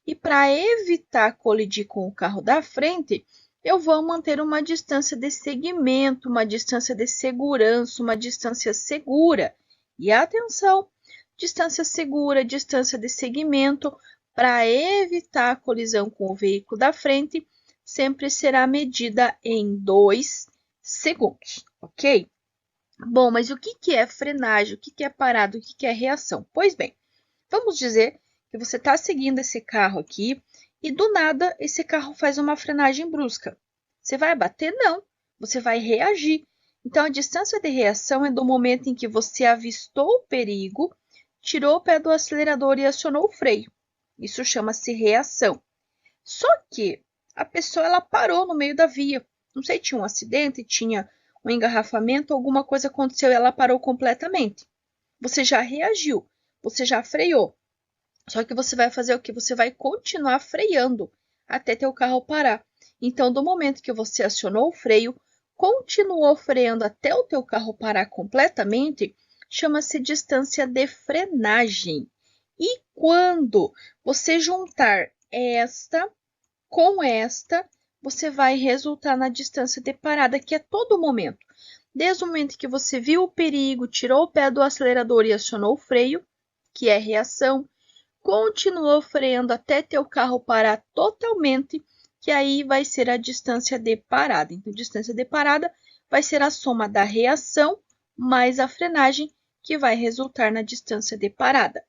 E para evitar colidir com o carro da frente, eu vou manter uma distância de segmento, uma distância de segurança, uma distância segura. E atenção, distância segura, distância de segmento, para evitar a colisão com o veículo da frente, sempre será medida em 2 segundos, ok? Bom, mas o que é frenagem? O que é parada? O que é reação? Pois bem, vamos dizer que você está seguindo esse carro aqui e do nada esse carro faz uma frenagem brusca. Você vai bater? Não, você vai reagir. Então, a distância de reação é do momento em que você avistou o perigo, tirou o pé do acelerador e acionou o freio. Isso chama-se reação. Só que a pessoa ela parou no meio da via. Não sei, tinha um acidente, tinha um engarrafamento, alguma coisa aconteceu e ela parou completamente. Você já reagiu, você já freou. Só que você vai fazer o que? Você vai continuar freando até teu carro parar. Então, do momento que você acionou o freio, continuou freando até o teu carro parar completamente, chama-se distância de frenagem. E quando você juntar esta com esta, você vai resultar na distância de parada, que é todo momento. Desde o momento que você viu o perigo, tirou o pé do acelerador e acionou o freio, que é reação, continuou freando até teu carro parar totalmente, que aí vai ser a distância de parada. Então, distância de parada vai ser a soma da reação mais a frenagem, que vai resultar na distância de parada.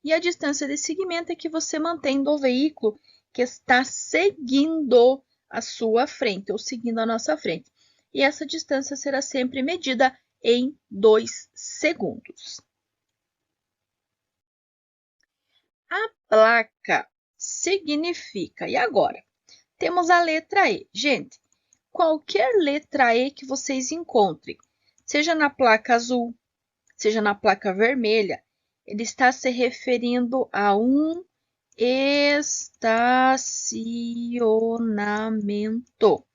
E a distância de segmento é que você mantém do veículo que está seguindo a sua frente, ou seguindo a nossa frente. E essa distância será sempre medida em 2 segundos. A placa significa. E agora? Temos a letra E. Gente, qualquer letra E que vocês encontrem, seja na placa azul, seja na placa vermelha, ele está se referindo a um estacionamento.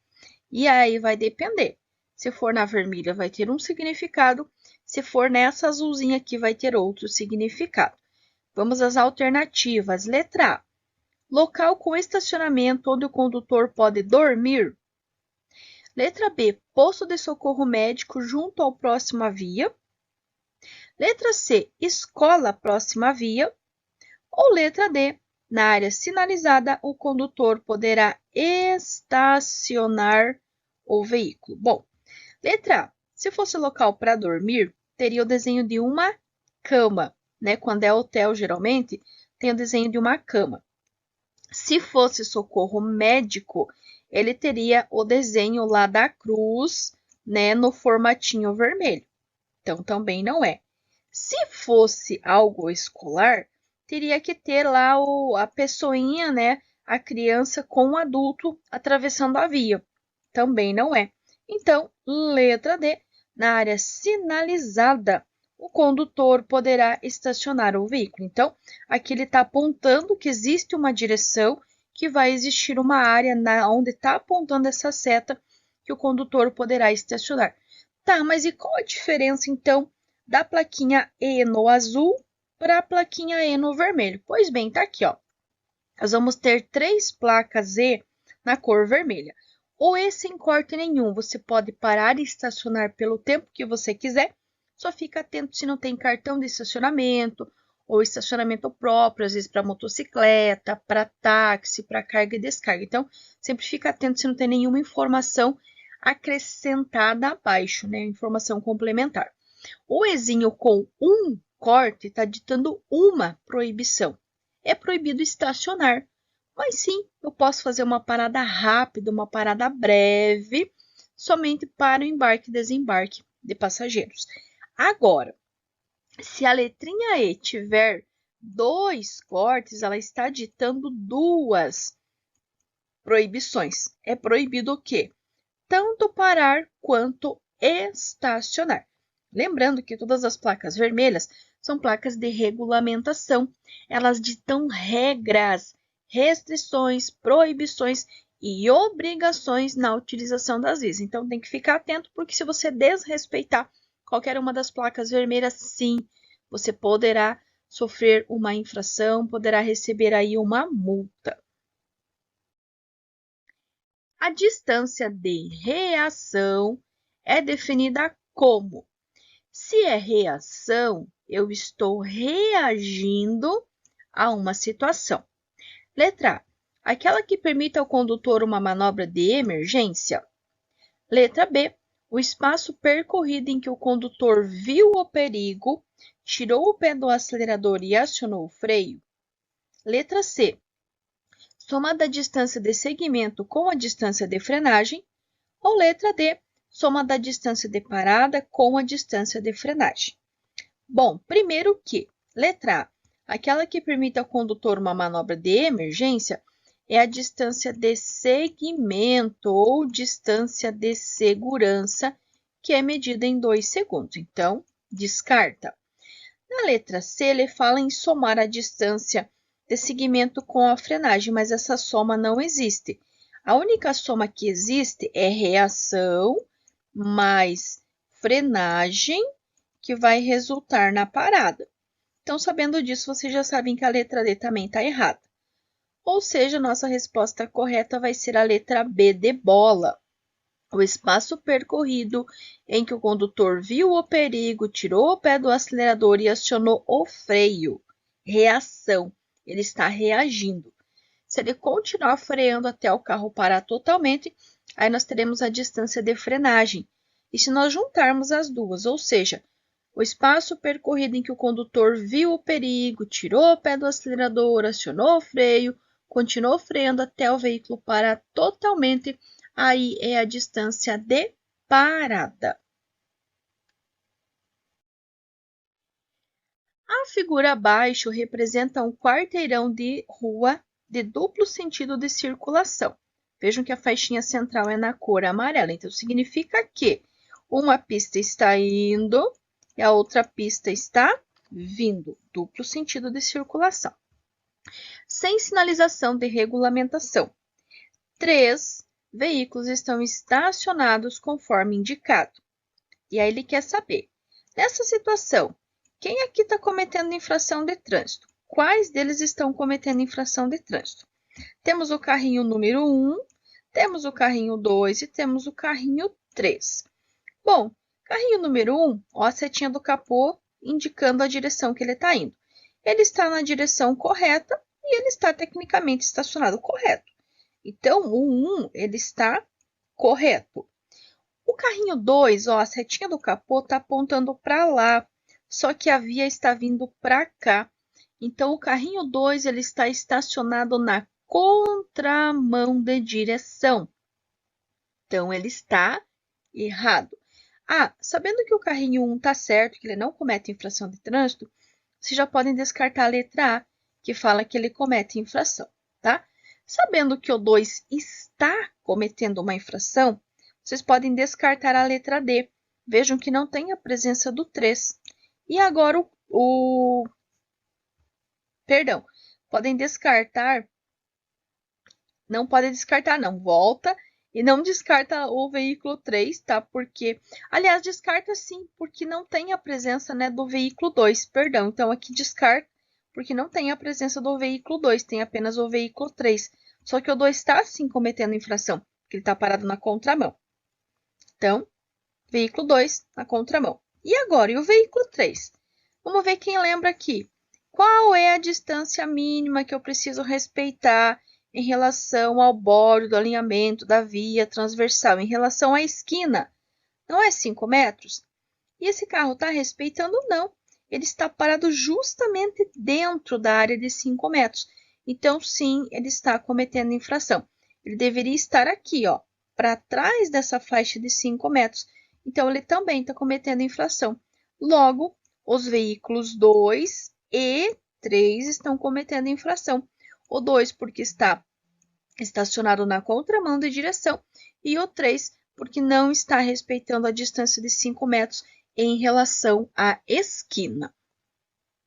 E aí vai depender. Se for na vermelha, vai ter um significado. Se for nessa azulzinha aqui, vai ter outro significado. Vamos às alternativas. Letra A. Local com estacionamento onde o condutor pode dormir. Letra B. Posto de socorro médico junto ao próxima via. Letra C. Escola próxima via. Ou letra D. Na área sinalizada, o condutor poderá estacionar o veículo. Bom, letra A. Se fosse local para dormir, teria o desenho de uma cama, né? Quando é hotel, geralmente, tem o desenho de uma cama. Se fosse socorro médico, ele teria o desenho lá da cruz, né, no formatinho vermelho. Então, também não é. Se fosse algo escolar, teria que ter lá a pessoinha, né, a criança com o adulto atravessando a via. Também não é. Então, letra D, na área sinalizada, o condutor poderá estacionar o veículo. Então, aqui ele está apontando que existe uma direção, que vai existir uma área onde está apontando essa seta que o condutor poderá estacionar. Tá, mas e qual a diferença, então, da plaquinha E no azul para a plaquinha E no vermelho? Pois bem, tá aqui, ó. Nós vamos ter 3 placas E na cor vermelha. Ou E sem corte nenhum, você pode parar e estacionar pelo tempo que você quiser. Só fica atento se não tem cartão de estacionamento ou estacionamento próprio, às vezes para motocicleta, para táxi, para carga e descarga. Então, sempre fica atento se não tem nenhuma informação acrescentada abaixo, né? Informação complementar. O Ezinho com um corte está ditando uma proibição. É proibido estacionar, mas sim, eu posso fazer uma parada rápida, uma parada breve, somente para o embarque e desembarque de passageiros. Agora, se a letrinha E tiver 2 cortes, ela está ditando 2 proibições. É proibido o quê? Tanto parar quanto estacionar. Lembrando que todas as placas vermelhas são placas de regulamentação. Elas ditam regras, restrições, proibições e obrigações na utilização das vias. Então, tem que ficar atento, porque se você desrespeitar qualquer uma das placas vermelhas, sim, você poderá sofrer uma infração, poderá receber aí uma multa. A distância de reação é definida como: se é reação, eu estou reagindo a uma situação. Letra A. Aquela que permite ao condutor uma manobra de emergência. Letra B. O espaço percorrido em que o condutor viu o perigo, tirou o pé do acelerador e acionou o freio. Letra C. Soma da distância de segmento com a distância de frenagem. Ou letra D. Soma da distância de parada com a distância de frenagem. Bom, primeiro que, letra A, aquela que permite ao condutor uma manobra de emergência, é a distância de segmento ou distância de segurança, que é medida em 2 segundos. Então, descarta. Na letra C, ele fala em somar a distância de segmento com a frenagem, mas essa soma não existe. A única soma que existe é reação mais frenagem, que vai resultar na parada. Então, sabendo disso, vocês já sabem que a letra D também está errada. Ou seja, nossa resposta correta vai ser a letra B de bola. O espaço percorrido em que o condutor viu o perigo, tirou o pé do acelerador e acionou o freio. Reação. Ele está reagindo. Se ele continuar freando até o carro parar totalmente, aí nós teremos a distância de frenagem. E se nós juntarmos as duas, ou seja, o espaço percorrido em que o condutor viu o perigo, tirou o pé do acelerador, acionou o freio, continuou freando até o veículo parar totalmente, aí é a distância de parada. A figura abaixo representa um quarteirão de rua de duplo sentido de circulação. Vejam que a faixinha central é na cor amarela, então significa que uma pista está indo e a outra pista está vindo, duplo sentido de circulação. Sem sinalização de regulamentação. 3 veículos estão estacionados conforme indicado. E aí ele quer saber, nessa situação, quem aqui está cometendo infração de trânsito? Quais deles estão cometendo infração de trânsito? Temos o carrinho número 1, temos o carrinho 2 e temos o carrinho 3. Bom, carrinho número 1, ó, a setinha do capô indicando a direção que ele está indo. Ele está na direção correta e ele está tecnicamente estacionado correto. Então, o 1, ele está correto. O carrinho 2, ó, a setinha do capô está apontando para lá, só que a via está vindo para cá. Então, o carrinho 2, ele está estacionado na contramão de direção. Então, ele está errado. Ah, sabendo que o carrinho 1 está certo, que ele não comete infração de trânsito, vocês já podem descartar a letra A, que fala que ele comete infração, tá? Sabendo que o 2 está cometendo uma infração, vocês podem descartar a letra D. Vejam que não tem a presença do 3. E agora Perdão, podem descartar. Não podem descartar, não. Volta e não descarta o veículo 3, tá? Porque, aliás, descarta sim, porque não tem a presença, né, do veículo 2. Perdão, então aqui descarta, porque não tem a presença do veículo 2, tem apenas o veículo 3. Só que o 2 está sim cometendo infração, porque ele está parado na contramão. Então, veículo 2 na contramão. E agora, e o veículo 3? Vamos ver quem lembra aqui. Qual é a distância mínima que eu preciso respeitar em relação ao bordo do alinhamento da via transversal, em relação à esquina? Não é 5 metros? E esse carro está respeitando? Não. Ele está parado justamente dentro da área de 5 metros. Então, sim, ele está cometendo infração. Ele deveria estar aqui, ó, para trás dessa faixa de 5 metros. Então, ele também está cometendo infração. Logo, os veículos 2 e 3 estão cometendo infração. O 2 porque está estacionado na contramão de direção e o 3 porque não está respeitando a distância de 5 metros em relação à esquina.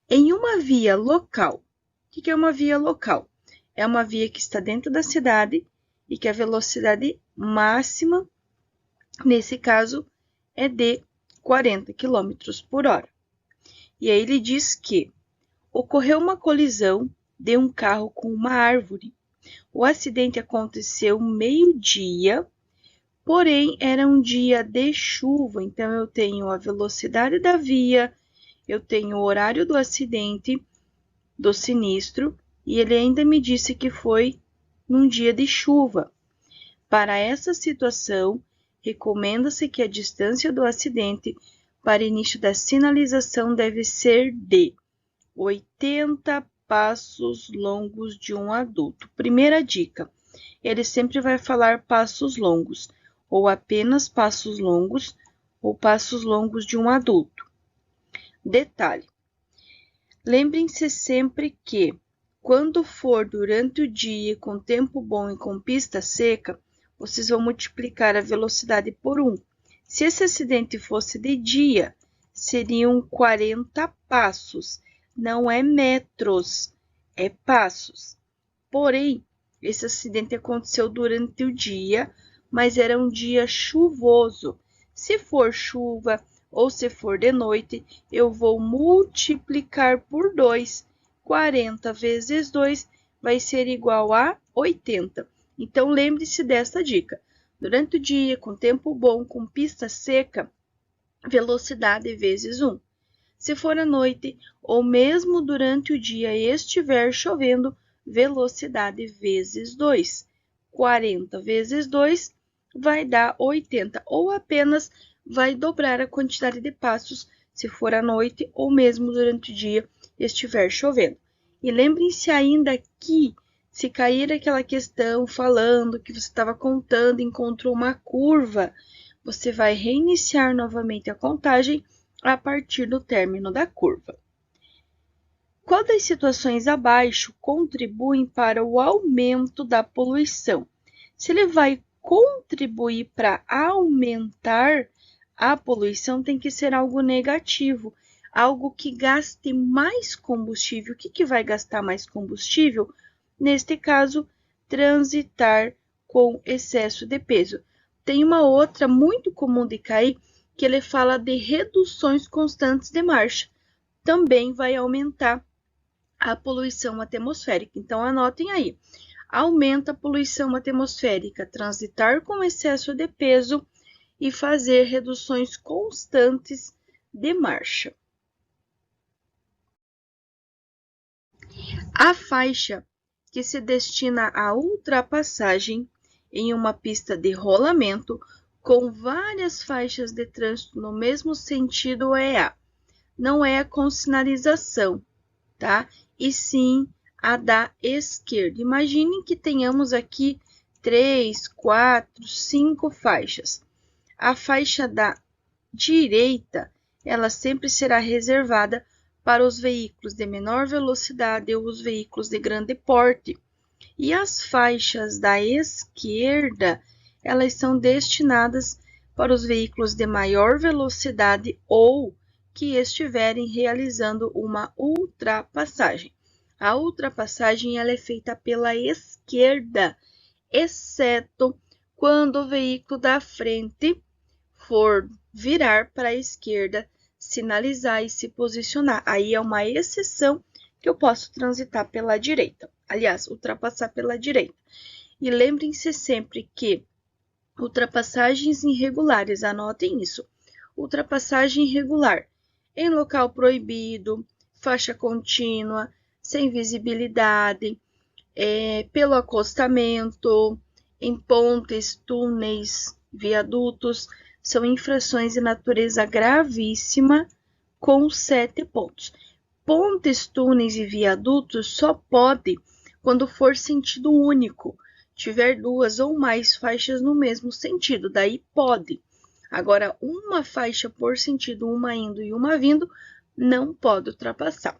Em uma via local, o que é uma via local? É uma via que está dentro da cidade e que a velocidade máxima, nesse caso, é de 40 km por hora. E aí ele diz que ocorreu uma colisão de um carro com uma árvore. O acidente aconteceu meio-dia, porém era um dia de chuva, então eu tenho a velocidade da via, eu tenho o horário do acidente, do sinistro, e ele ainda me disse que foi num dia de chuva. Para essa situação, recomenda-se que a distância do acidente para início da sinalização deve ser de 80 passos longos de um adulto. Primeira dica, ele sempre vai falar passos longos, ou apenas passos longos, ou passos longos de um adulto. Detalhe, lembrem-se sempre que, quando for durante o dia, com tempo bom e com pista seca, vocês vão multiplicar a velocidade por 1. Se esse acidente fosse de dia, seriam 40 passos. Não é metros, é passos. Porém, esse acidente aconteceu durante o dia, mas era um dia chuvoso. Se for chuva ou se for de noite, eu vou multiplicar por 2. 40 vezes 2 vai ser igual a 80. Então, lembre-se desta dica. Durante o dia, com tempo bom, com pista seca, velocidade vezes 1. Se for à noite ou mesmo durante o dia estiver chovendo, velocidade vezes 2. 40 vezes 2 vai dar 80, ou apenas vai dobrar a quantidade de passos se for à noite ou mesmo durante o dia estiver chovendo. E lembrem-se ainda que, se cair aquela questão falando que você estava contando e encontrou uma curva, você vai reiniciar novamente a contagem a partir do término da curva. Qual das situações abaixo contribuem para o aumento da poluição? Se ele vai contribuir para aumentar a poluição, tem que ser algo negativo, algo que gaste mais combustível. O que vai gastar mais combustível? Neste caso, transitar com excesso de peso. Tem uma outra muito comum de cair, que ele fala de reduções constantes de marcha. Também vai aumentar a poluição atmosférica. Então, anotem aí. Aumenta a poluição atmosférica, transitar com excesso de peso e fazer reduções constantes de marcha. A faixa que se destina à ultrapassagem em uma pista de rolamento com várias faixas de trânsito no mesmo sentido não é a com sinalização, tá? E sim a da esquerda. Imaginem que tenhamos aqui 3, 4, 5 faixas. A faixa da direita, ela sempre será reservada para os veículos de menor velocidade ou os veículos de grande porte. E as faixas da esquerda, elas são destinadas para os veículos de maior velocidade ou que estiverem realizando uma ultrapassagem. A ultrapassagem ela é feita pela esquerda, exceto quando o veículo da frente for virar para a esquerda, sinalizar e se posicionar. Aí é uma exceção que eu posso transitar pela direita. Aliás, ultrapassar pela direita. E lembrem-se sempre que ultrapassagens irregulares, anotem isso. Ultrapassagem irregular em local proibido, faixa contínua, sem visibilidade, pelo acostamento, em pontes, túneis, viadutos, são infrações de natureza gravíssima com 7 pontos. Pontes, túneis e viadutos só pode quando for sentido único, tiver 2 ou mais faixas no mesmo sentido, daí pode. Agora, uma faixa por sentido, uma indo e uma vindo, não pode ultrapassar.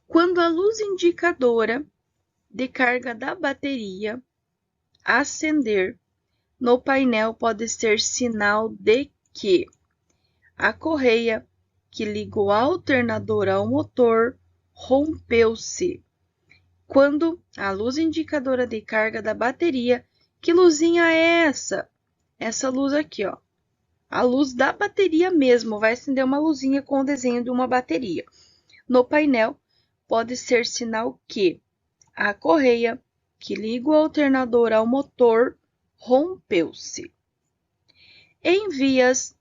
Quando a luz indicadora de carga da bateria acender, no painel pode ser sinal de que a correia que liga o alternador ao motor rompeu-se. Quando a luz indicadora de carga da bateria, que luzinha é essa? Essa luz aqui, ó. A luz da bateria mesmo, vai acender uma luzinha com o desenho de uma bateria. No painel, pode ser sinal que a correia que liga o alternador ao motor rompeu-se. Em vias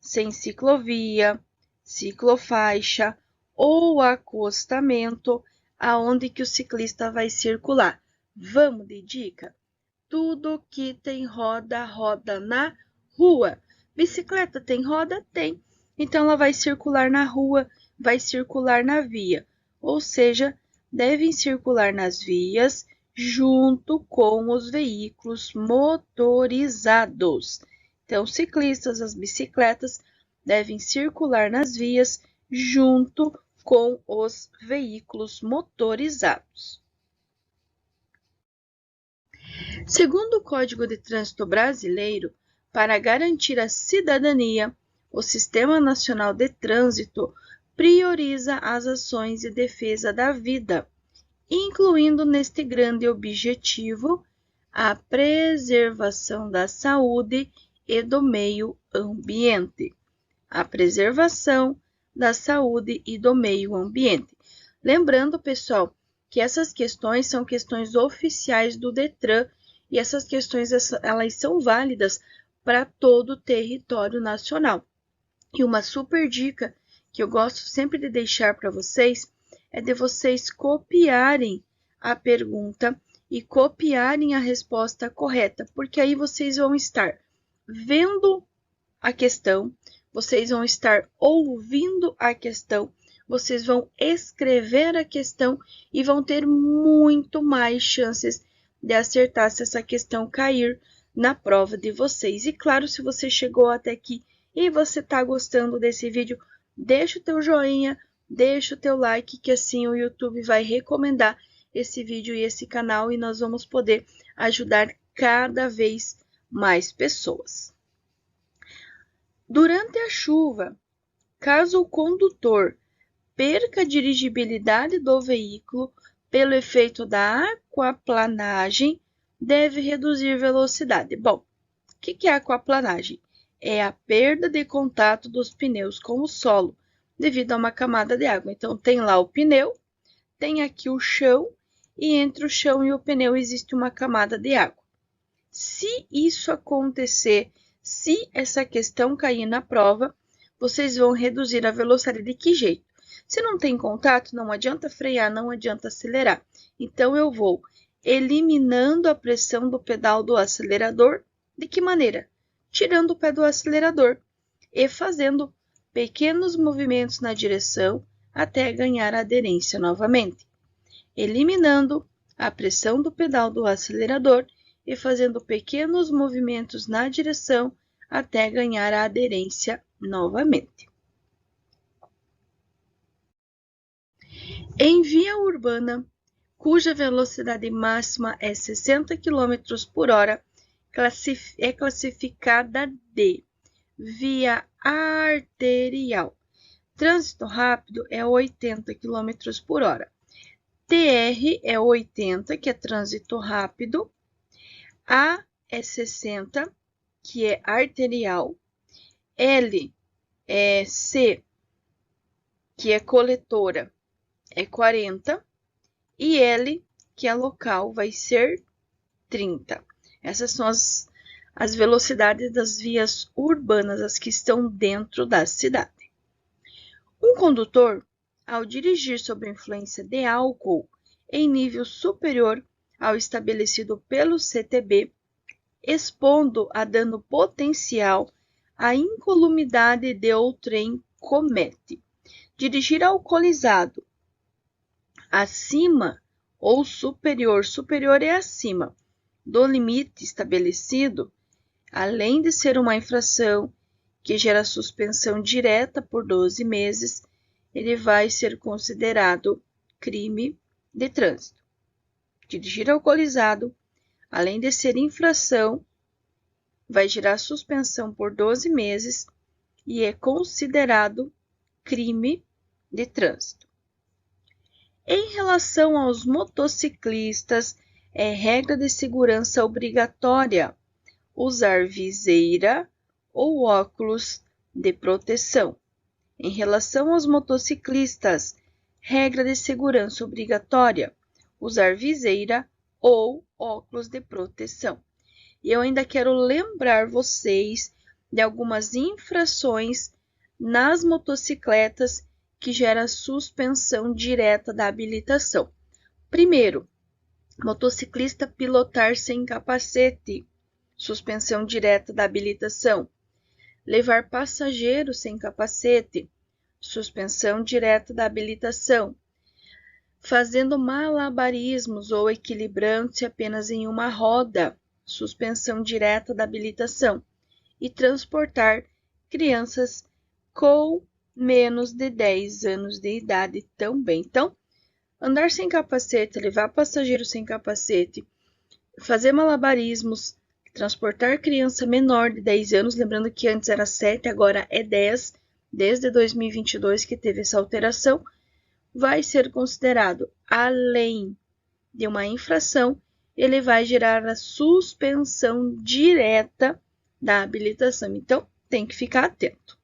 sem ciclovia, ciclofaixa ou acostamento, aonde que o ciclista vai circular. Vamos de dica? Tudo que tem roda, roda na rua. Bicicleta tem roda? Tem. Então, ela vai circular na rua, vai circular na via. Ou seja, devem circular nas vias junto com os veículos motorizados. Então, ciclistas, as bicicletas devem circular nas vias junto com os veículos motorizados. Segundo o Código de Trânsito Brasileiro, para garantir a cidadania, o Sistema Nacional de Trânsito prioriza as ações de defesa da vida, incluindo neste grande objetivo a preservação da saúde e do meio ambiente. A preservação da saúde e do meio ambiente. Lembrando, pessoal, que essas questões são questões oficiais do Detran e essas questões elas são válidas para todo o território nacional. E uma super dica que eu gosto sempre de deixar para vocês é de vocês copiarem a pergunta e copiarem a resposta correta, porque aí vocês vão estar vendo a questão, vocês vão estar ouvindo a questão, vocês vão escrever a questão e vão ter muito mais chances de acertar se essa questão cair na prova de vocês. E claro, se você chegou até aqui e você está gostando desse vídeo, deixa o teu joinha, deixa o teu like, que assim o YouTube vai recomendar esse vídeo e esse canal e nós vamos poder ajudar cada vez mais pessoas. Durante a chuva, caso o condutor perca a dirigibilidade do veículo pelo efeito da aquaplanagem, deve reduzir velocidade. Bom, o que é aquaplanagem? É a perda de contato dos pneus com o solo devido a uma camada de água. Então, tem lá o pneu, tem aqui o chão, e entre o chão e o pneu existe uma camada de água. Se isso acontecer, se essa questão cair na prova, vocês vão reduzir a velocidade de que jeito? Se não tem contato, não adianta frear, não adianta acelerar. Então, eu vou eliminando a pressão do pedal do acelerador. De que maneira? Tirando o pé do acelerador e fazendo pequenos movimentos na direção até ganhar aderência novamente. Eliminando a pressão do pedal do acelerador e fazendo pequenos movimentos na direção até ganhar a aderência novamente. Em via urbana, cuja velocidade máxima é 60 km por hora, é classificada de via arterial. Trânsito rápido é 80 km por hora. TR é 80, que é trânsito rápido. A é 60, que é arterial. L é C, que é coletora, é 40. E L, que é local, vai ser 30. Essas são as velocidades das vias urbanas, as que estão dentro da cidade. Um condutor, ao dirigir sob a influência de álcool em nível superior ao estabelecido pelo CTB, expondo a dano potencial a incolumidade de outrem comete. Dirigir alcoolizado acima ou superior é acima do limite estabelecido, além de ser uma infração que gera suspensão direta por 12 meses, ele vai ser considerado crime de trânsito. Dirigir alcoolizado, além de ser infração, vai gerar suspensão por 12 meses e é considerado crime de trânsito. Em relação aos motociclistas, é regra de segurança obrigatória usar viseira ou óculos de proteção. Em relação aos motociclistas, regra de segurança obrigatória usar viseira ou óculos de proteção. E eu ainda quero lembrar vocês de algumas infrações nas motocicletas que gera suspensão direta da habilitação. Primeiro, motociclista pilotar sem capacete, suspensão direta da habilitação. Levar passageiro sem capacete, suspensão direta da habilitação. Fazendo malabarismos ou equilibrando-se apenas em uma roda, suspensão direta da habilitação. E transportar crianças com menos de 10 anos de idade também. Então, andar sem capacete, levar passageiro sem capacete, fazer malabarismos, transportar criança menor de 10 anos, lembrando que antes era 7, agora é 10, desde 2022 que teve essa alteração, vai ser considerado, além de uma infração, ele vai gerar a suspensão direta da habilitação. Então, tem que ficar atento.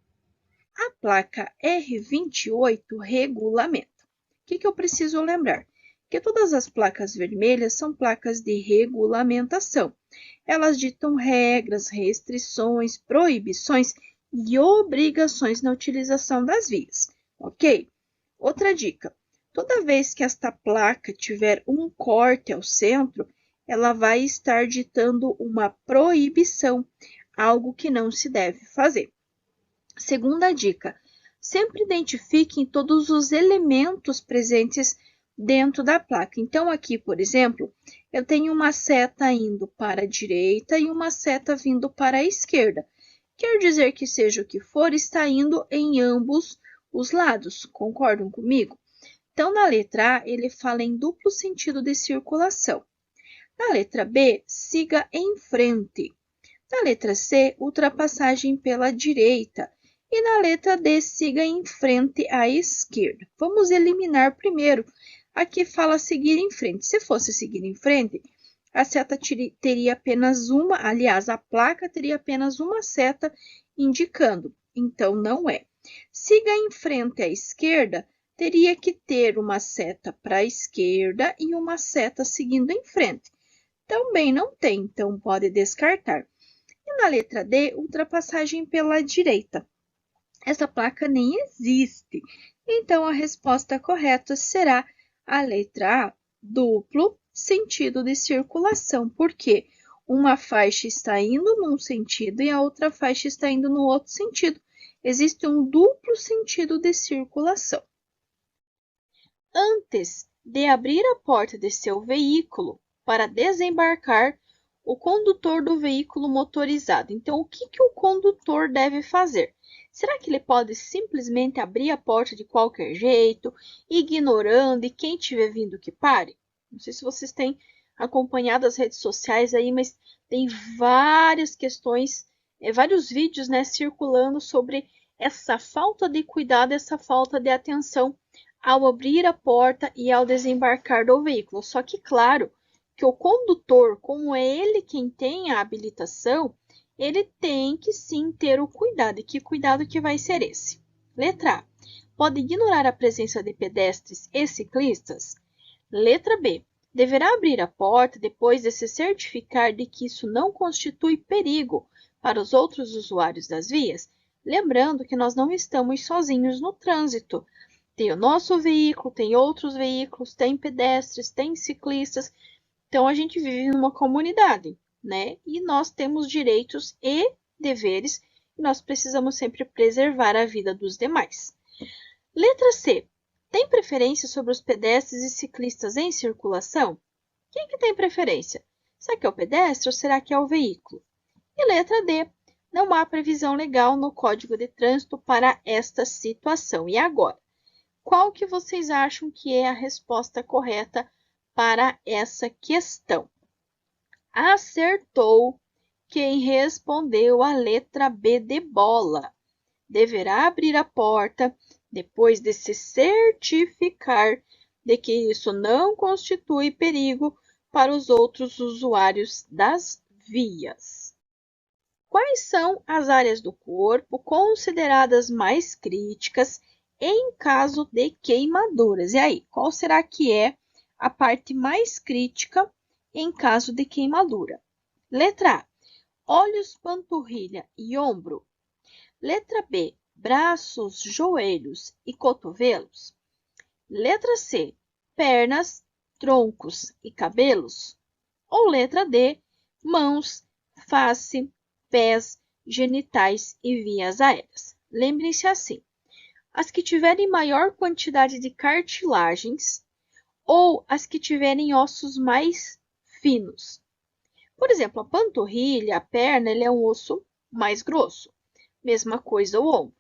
A placa R28 regulamenta. O que eu preciso lembrar? Que todas as placas vermelhas são placas de regulamentação. Elas ditam regras, restrições, proibições e obrigações na utilização das vias, ok? Outra dica, toda vez que esta placa tiver um corte ao centro, ela vai estar ditando uma proibição, algo que não se deve fazer. Segunda dica, sempre identifiquem todos os elementos presentes dentro da placa. Então, aqui, por exemplo, eu tenho uma seta indo para a direita e uma seta vindo para a esquerda. Quer dizer que seja o que for, está indo em ambos os lados. Concordam comigo? Então, na letra A, ele fala em duplo sentido de circulação. Na letra B, siga em frente. Na letra C, ultrapassagem pela direita. E na letra D, siga em frente à esquerda. Vamos eliminar primeiro a que fala seguir em frente. Se fosse seguir em frente, a seta teria apenas uma, aliás, a placa teria apenas uma seta indicando. Então, não é. Siga em frente à esquerda, teria que ter uma seta para a esquerda e uma seta seguindo em frente. Também não tem, então pode descartar. E na letra D, ultrapassagem pela direita. Essa placa nem existe. Então, a resposta correta será a letra A, duplo sentido de circulação, porque uma faixa está indo num sentido e a outra faixa está indo no outro sentido. Existe um duplo sentido de circulação. Antes de abrir a porta de seu veículo para desembarcar o condutor do veículo motorizado. Então, o que o condutor deve fazer? Será que ele pode simplesmente abrir a porta de qualquer jeito, ignorando e quem estiver vindo que pare? Não sei se vocês têm acompanhado as redes sociais aí, mas tem várias questões, vários vídeos, né, circulando sobre essa falta de cuidado, essa falta de atenção ao abrir a porta e ao desembarcar do veículo. Só que, claro, que o condutor, como é ele quem tem a habilitação, ele tem que sim ter o cuidado. E que cuidado que vai ser esse? Letra A. Pode ignorar a presença de pedestres e ciclistas? Letra B. Deverá abrir a porta depois de se certificar de que isso não constitui perigo para os outros usuários das vias? Lembrando que nós não estamos sozinhos no trânsito. Tem o nosso veículo, tem outros veículos, tem pedestres, tem ciclistas. Então, a gente vive numa comunidade, né? E nós temos direitos e deveres e nós precisamos sempre preservar a vida dos demais. Letra C. Tem preferência sobre os pedestres e ciclistas em circulação? Quem que tem preferência? Será que é o pedestre ou será que é o veículo? E letra D. Não há previsão legal no Código de Trânsito para esta situação. E agora? Qual que vocês acham que é a resposta correta para essa questão? Acertou quem respondeu a letra B de bola. Deverá abrir a porta depois de se certificar de que isso não constitui perigo para os outros usuários das vias. Quais são as áreas do corpo consideradas mais críticas em caso de queimaduras? E aí, qual será que é a parte mais crítica em caso de queimadura? Letra A, olhos, panturrilha e ombro. Letra B, braços, joelhos e cotovelos. Letra C, pernas, troncos e cabelos. Ou letra D, mãos, face, pés, genitais e vias aéreas. Lembrem-se assim, as que tiverem maior quantidade de cartilagens ou as que tiverem ossos mais finos. Por exemplo, a panturrilha, a perna, ele é um osso mais grosso. Mesma coisa o ombro.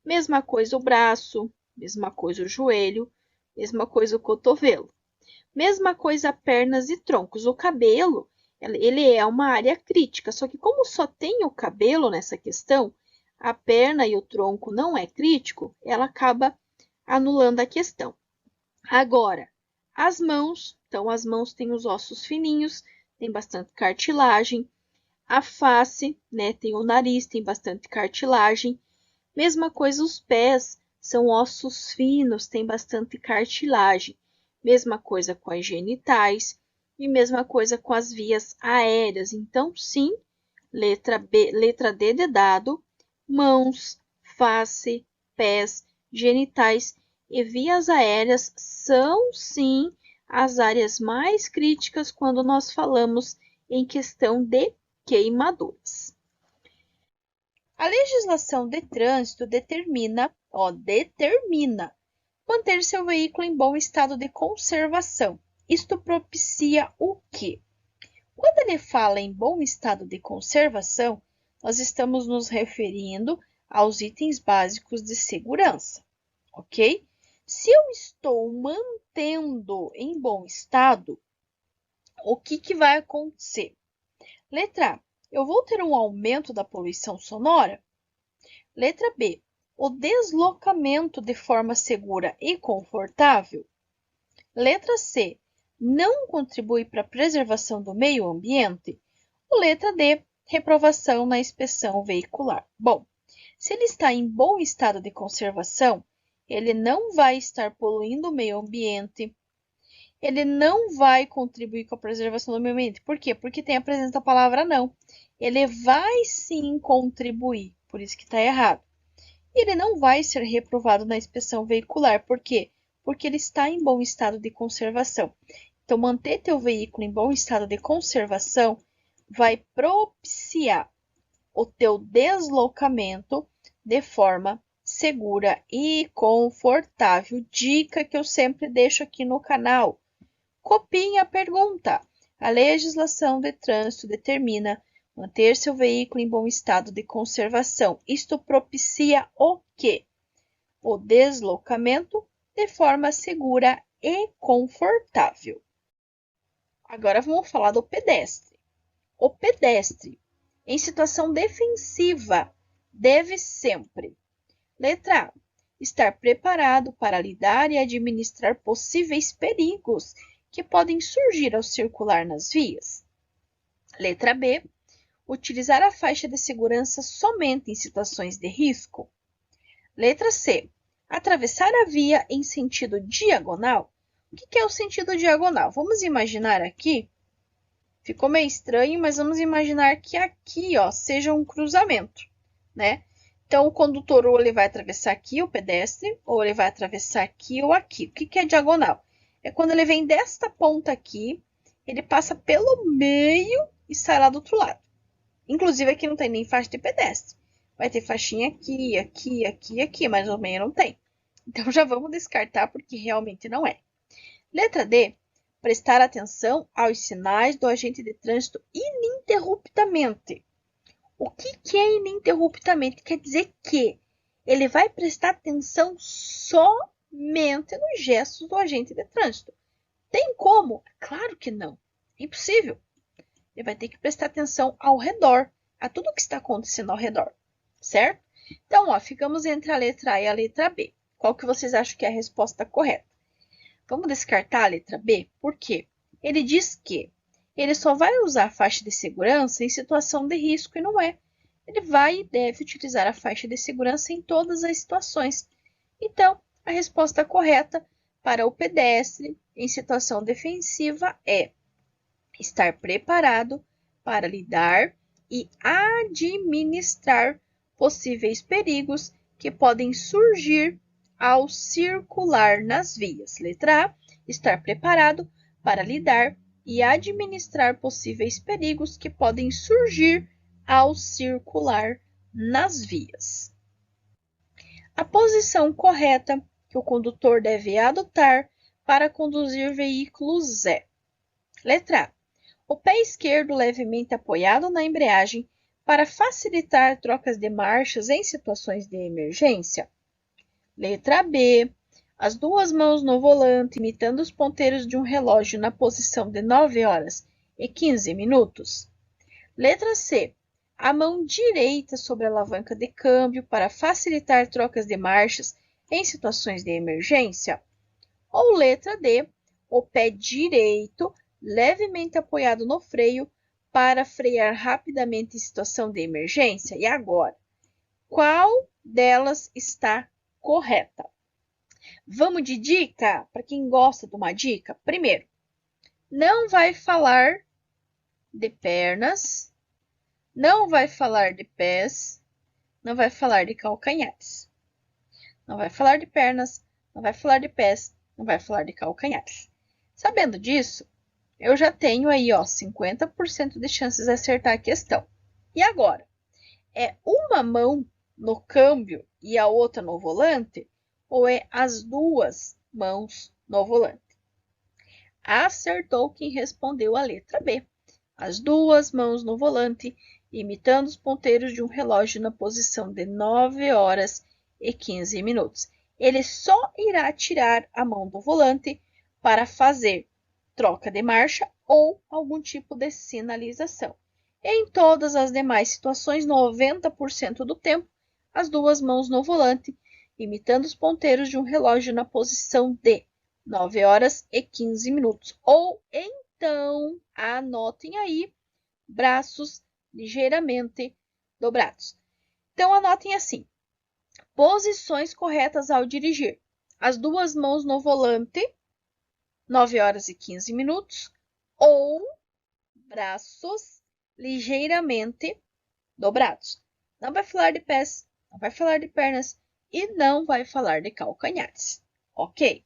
Mesma coisa o braço, mesma coisa o joelho, mesma coisa o cotovelo. Mesma coisa pernas e troncos. O cabelo, ele é uma área crítica, só que como só tem o cabelo nessa questão, a perna e o tronco não é crítico, ela acaba anulando a questão. Agora, as mãos, então as mãos têm os ossos fininhos, tem bastante cartilagem. A face, né, tem o nariz, tem bastante cartilagem. Mesma coisa os pés, são ossos finos, tem bastante cartilagem. Mesma coisa com as genitais e mesma coisa com as vias aéreas. Então, sim, letra B, letra D de dado, mãos, face, pés, genitais e vias aéreas são, sim, as áreas mais críticas quando nós falamos em questão de queimaduras. A legislação de trânsito determina manter seu veículo em bom estado de conservação. Isto propicia o quê? Quando ele fala em bom estado de conservação, nós estamos nos referindo aos itens básicos de segurança, ok? Se eu estou mantendo em bom estado, o que vai acontecer? Letra A, eu vou ter um aumento da poluição sonora? Letra B, o deslocamento de forma segura e confortável? Letra C, não contribui para a preservação do meio ambiente? Ou letra D, reprovação na inspeção veicular? Bom, se ele está em bom estado de conservação, ele não vai estar poluindo o meio ambiente, ele não vai contribuir com a preservação do meio ambiente. Por quê? Porque tem a presença da palavra não. Ele vai sim contribuir, por isso que está errado. E ele não vai ser reprovado na inspeção veicular. Por quê? Porque ele está em bom estado de conservação. Então, manter teu veículo em bom estado de conservação vai propiciar o teu deslocamento de forma segura e confortável. Dica que eu sempre deixo aqui no canal. Copiem a pergunta. A legislação de trânsito determina manter seu veículo em bom estado de conservação. Isto propicia o quê? O deslocamento de forma segura e confortável. Agora vamos falar do pedestre. O pedestre, em situação defensiva, deve sempre, letra A, estar preparado para lidar e administrar possíveis perigos que podem surgir ao circular nas vias. Letra B, utilizar a faixa de segurança somente em situações de risco. Letra C, atravessar a via em sentido diagonal. O que é o sentido diagonal? Vamos imaginar aqui, ficou meio estranho, mas vamos imaginar que aqui, ó, seja um cruzamento, né? Então, o condutor ou ele vai atravessar aqui, o pedestre, ou ele vai atravessar aqui ou aqui. O que é diagonal? É quando ele vem desta ponta aqui, ele passa pelo meio e sai lá do outro lado. Inclusive, aqui não tem nem faixa de pedestre. Vai ter faixinha aqui, aqui, aqui, aqui, mas no meio não tem. Então, já vamos descartar porque realmente não é. Letra D, prestar atenção aos sinais do agente de trânsito ininterruptamente. O que é ininterruptamente? Quer dizer que ele vai prestar atenção somente nos gestos do agente de trânsito. Tem como? Claro que não. É impossível. Ele vai ter que prestar atenção ao redor, a tudo que está acontecendo ao redor, certo? Então, ó, ficamos entre a letra A e a letra B. Qual que vocês acham que é a resposta correta? Vamos descartar a letra B? Por quê? Ele diz que ele só vai usar a faixa de segurança em situação de risco e não é. Ele vai e deve utilizar a faixa de segurança em todas as situações. Então, a resposta correta para o pedestre em situação defensiva é estar preparado para lidar e administrar possíveis perigos que podem surgir ao circular nas vias. Letra A, estar preparado para lidar e administrar possíveis perigos que podem surgir ao circular nas vias. A posição correta que o condutor deve adotar para conduzir veículos é: letra A, o pé esquerdo levemente apoiado na embreagem para facilitar trocas de marchas em situações de emergência. Letra B, as duas mãos no volante imitando os ponteiros de um relógio na posição de 9 horas e 15 minutos. Letra C, a mão direita sobre a alavanca de câmbio para facilitar trocas de marchas em situações de emergência. Ou letra D, o pé direito levemente apoiado no freio para frear rapidamente em situação de emergência. E agora, qual delas está correta? Vamos de dica? Para quem gosta de uma dica, primeiro, não vai falar de pernas, não vai falar de pés, não vai falar de calcanhares. Não vai falar de pernas, não vai falar de pés, não vai falar de calcanhares. Sabendo disso, eu já tenho aí, ó, 50% de chances de acertar a questão. E agora? É uma mão no câmbio e a outra no volante? Ou é as duas mãos no volante? Acertou quem respondeu a letra B. As duas mãos no volante imitando os ponteiros de um relógio na posição de 9 horas e 15 minutos. Ele só irá tirar a mão do volante para fazer troca de marcha ou algum tipo de sinalização. Em todas as demais situações, 90% do tempo, as duas mãos no volante, imitando os ponteiros de um relógio na posição de 9 horas e 15 minutos. Ou então, anotem aí, braços ligeiramente dobrados. Então, anotem assim: posições corretas ao dirigir. As duas mãos no volante, 9 horas e 15 minutos, ou braços ligeiramente dobrados. Não vai falar de pés, não vai falar de pernas e não vai falar de calcanhares. Ok?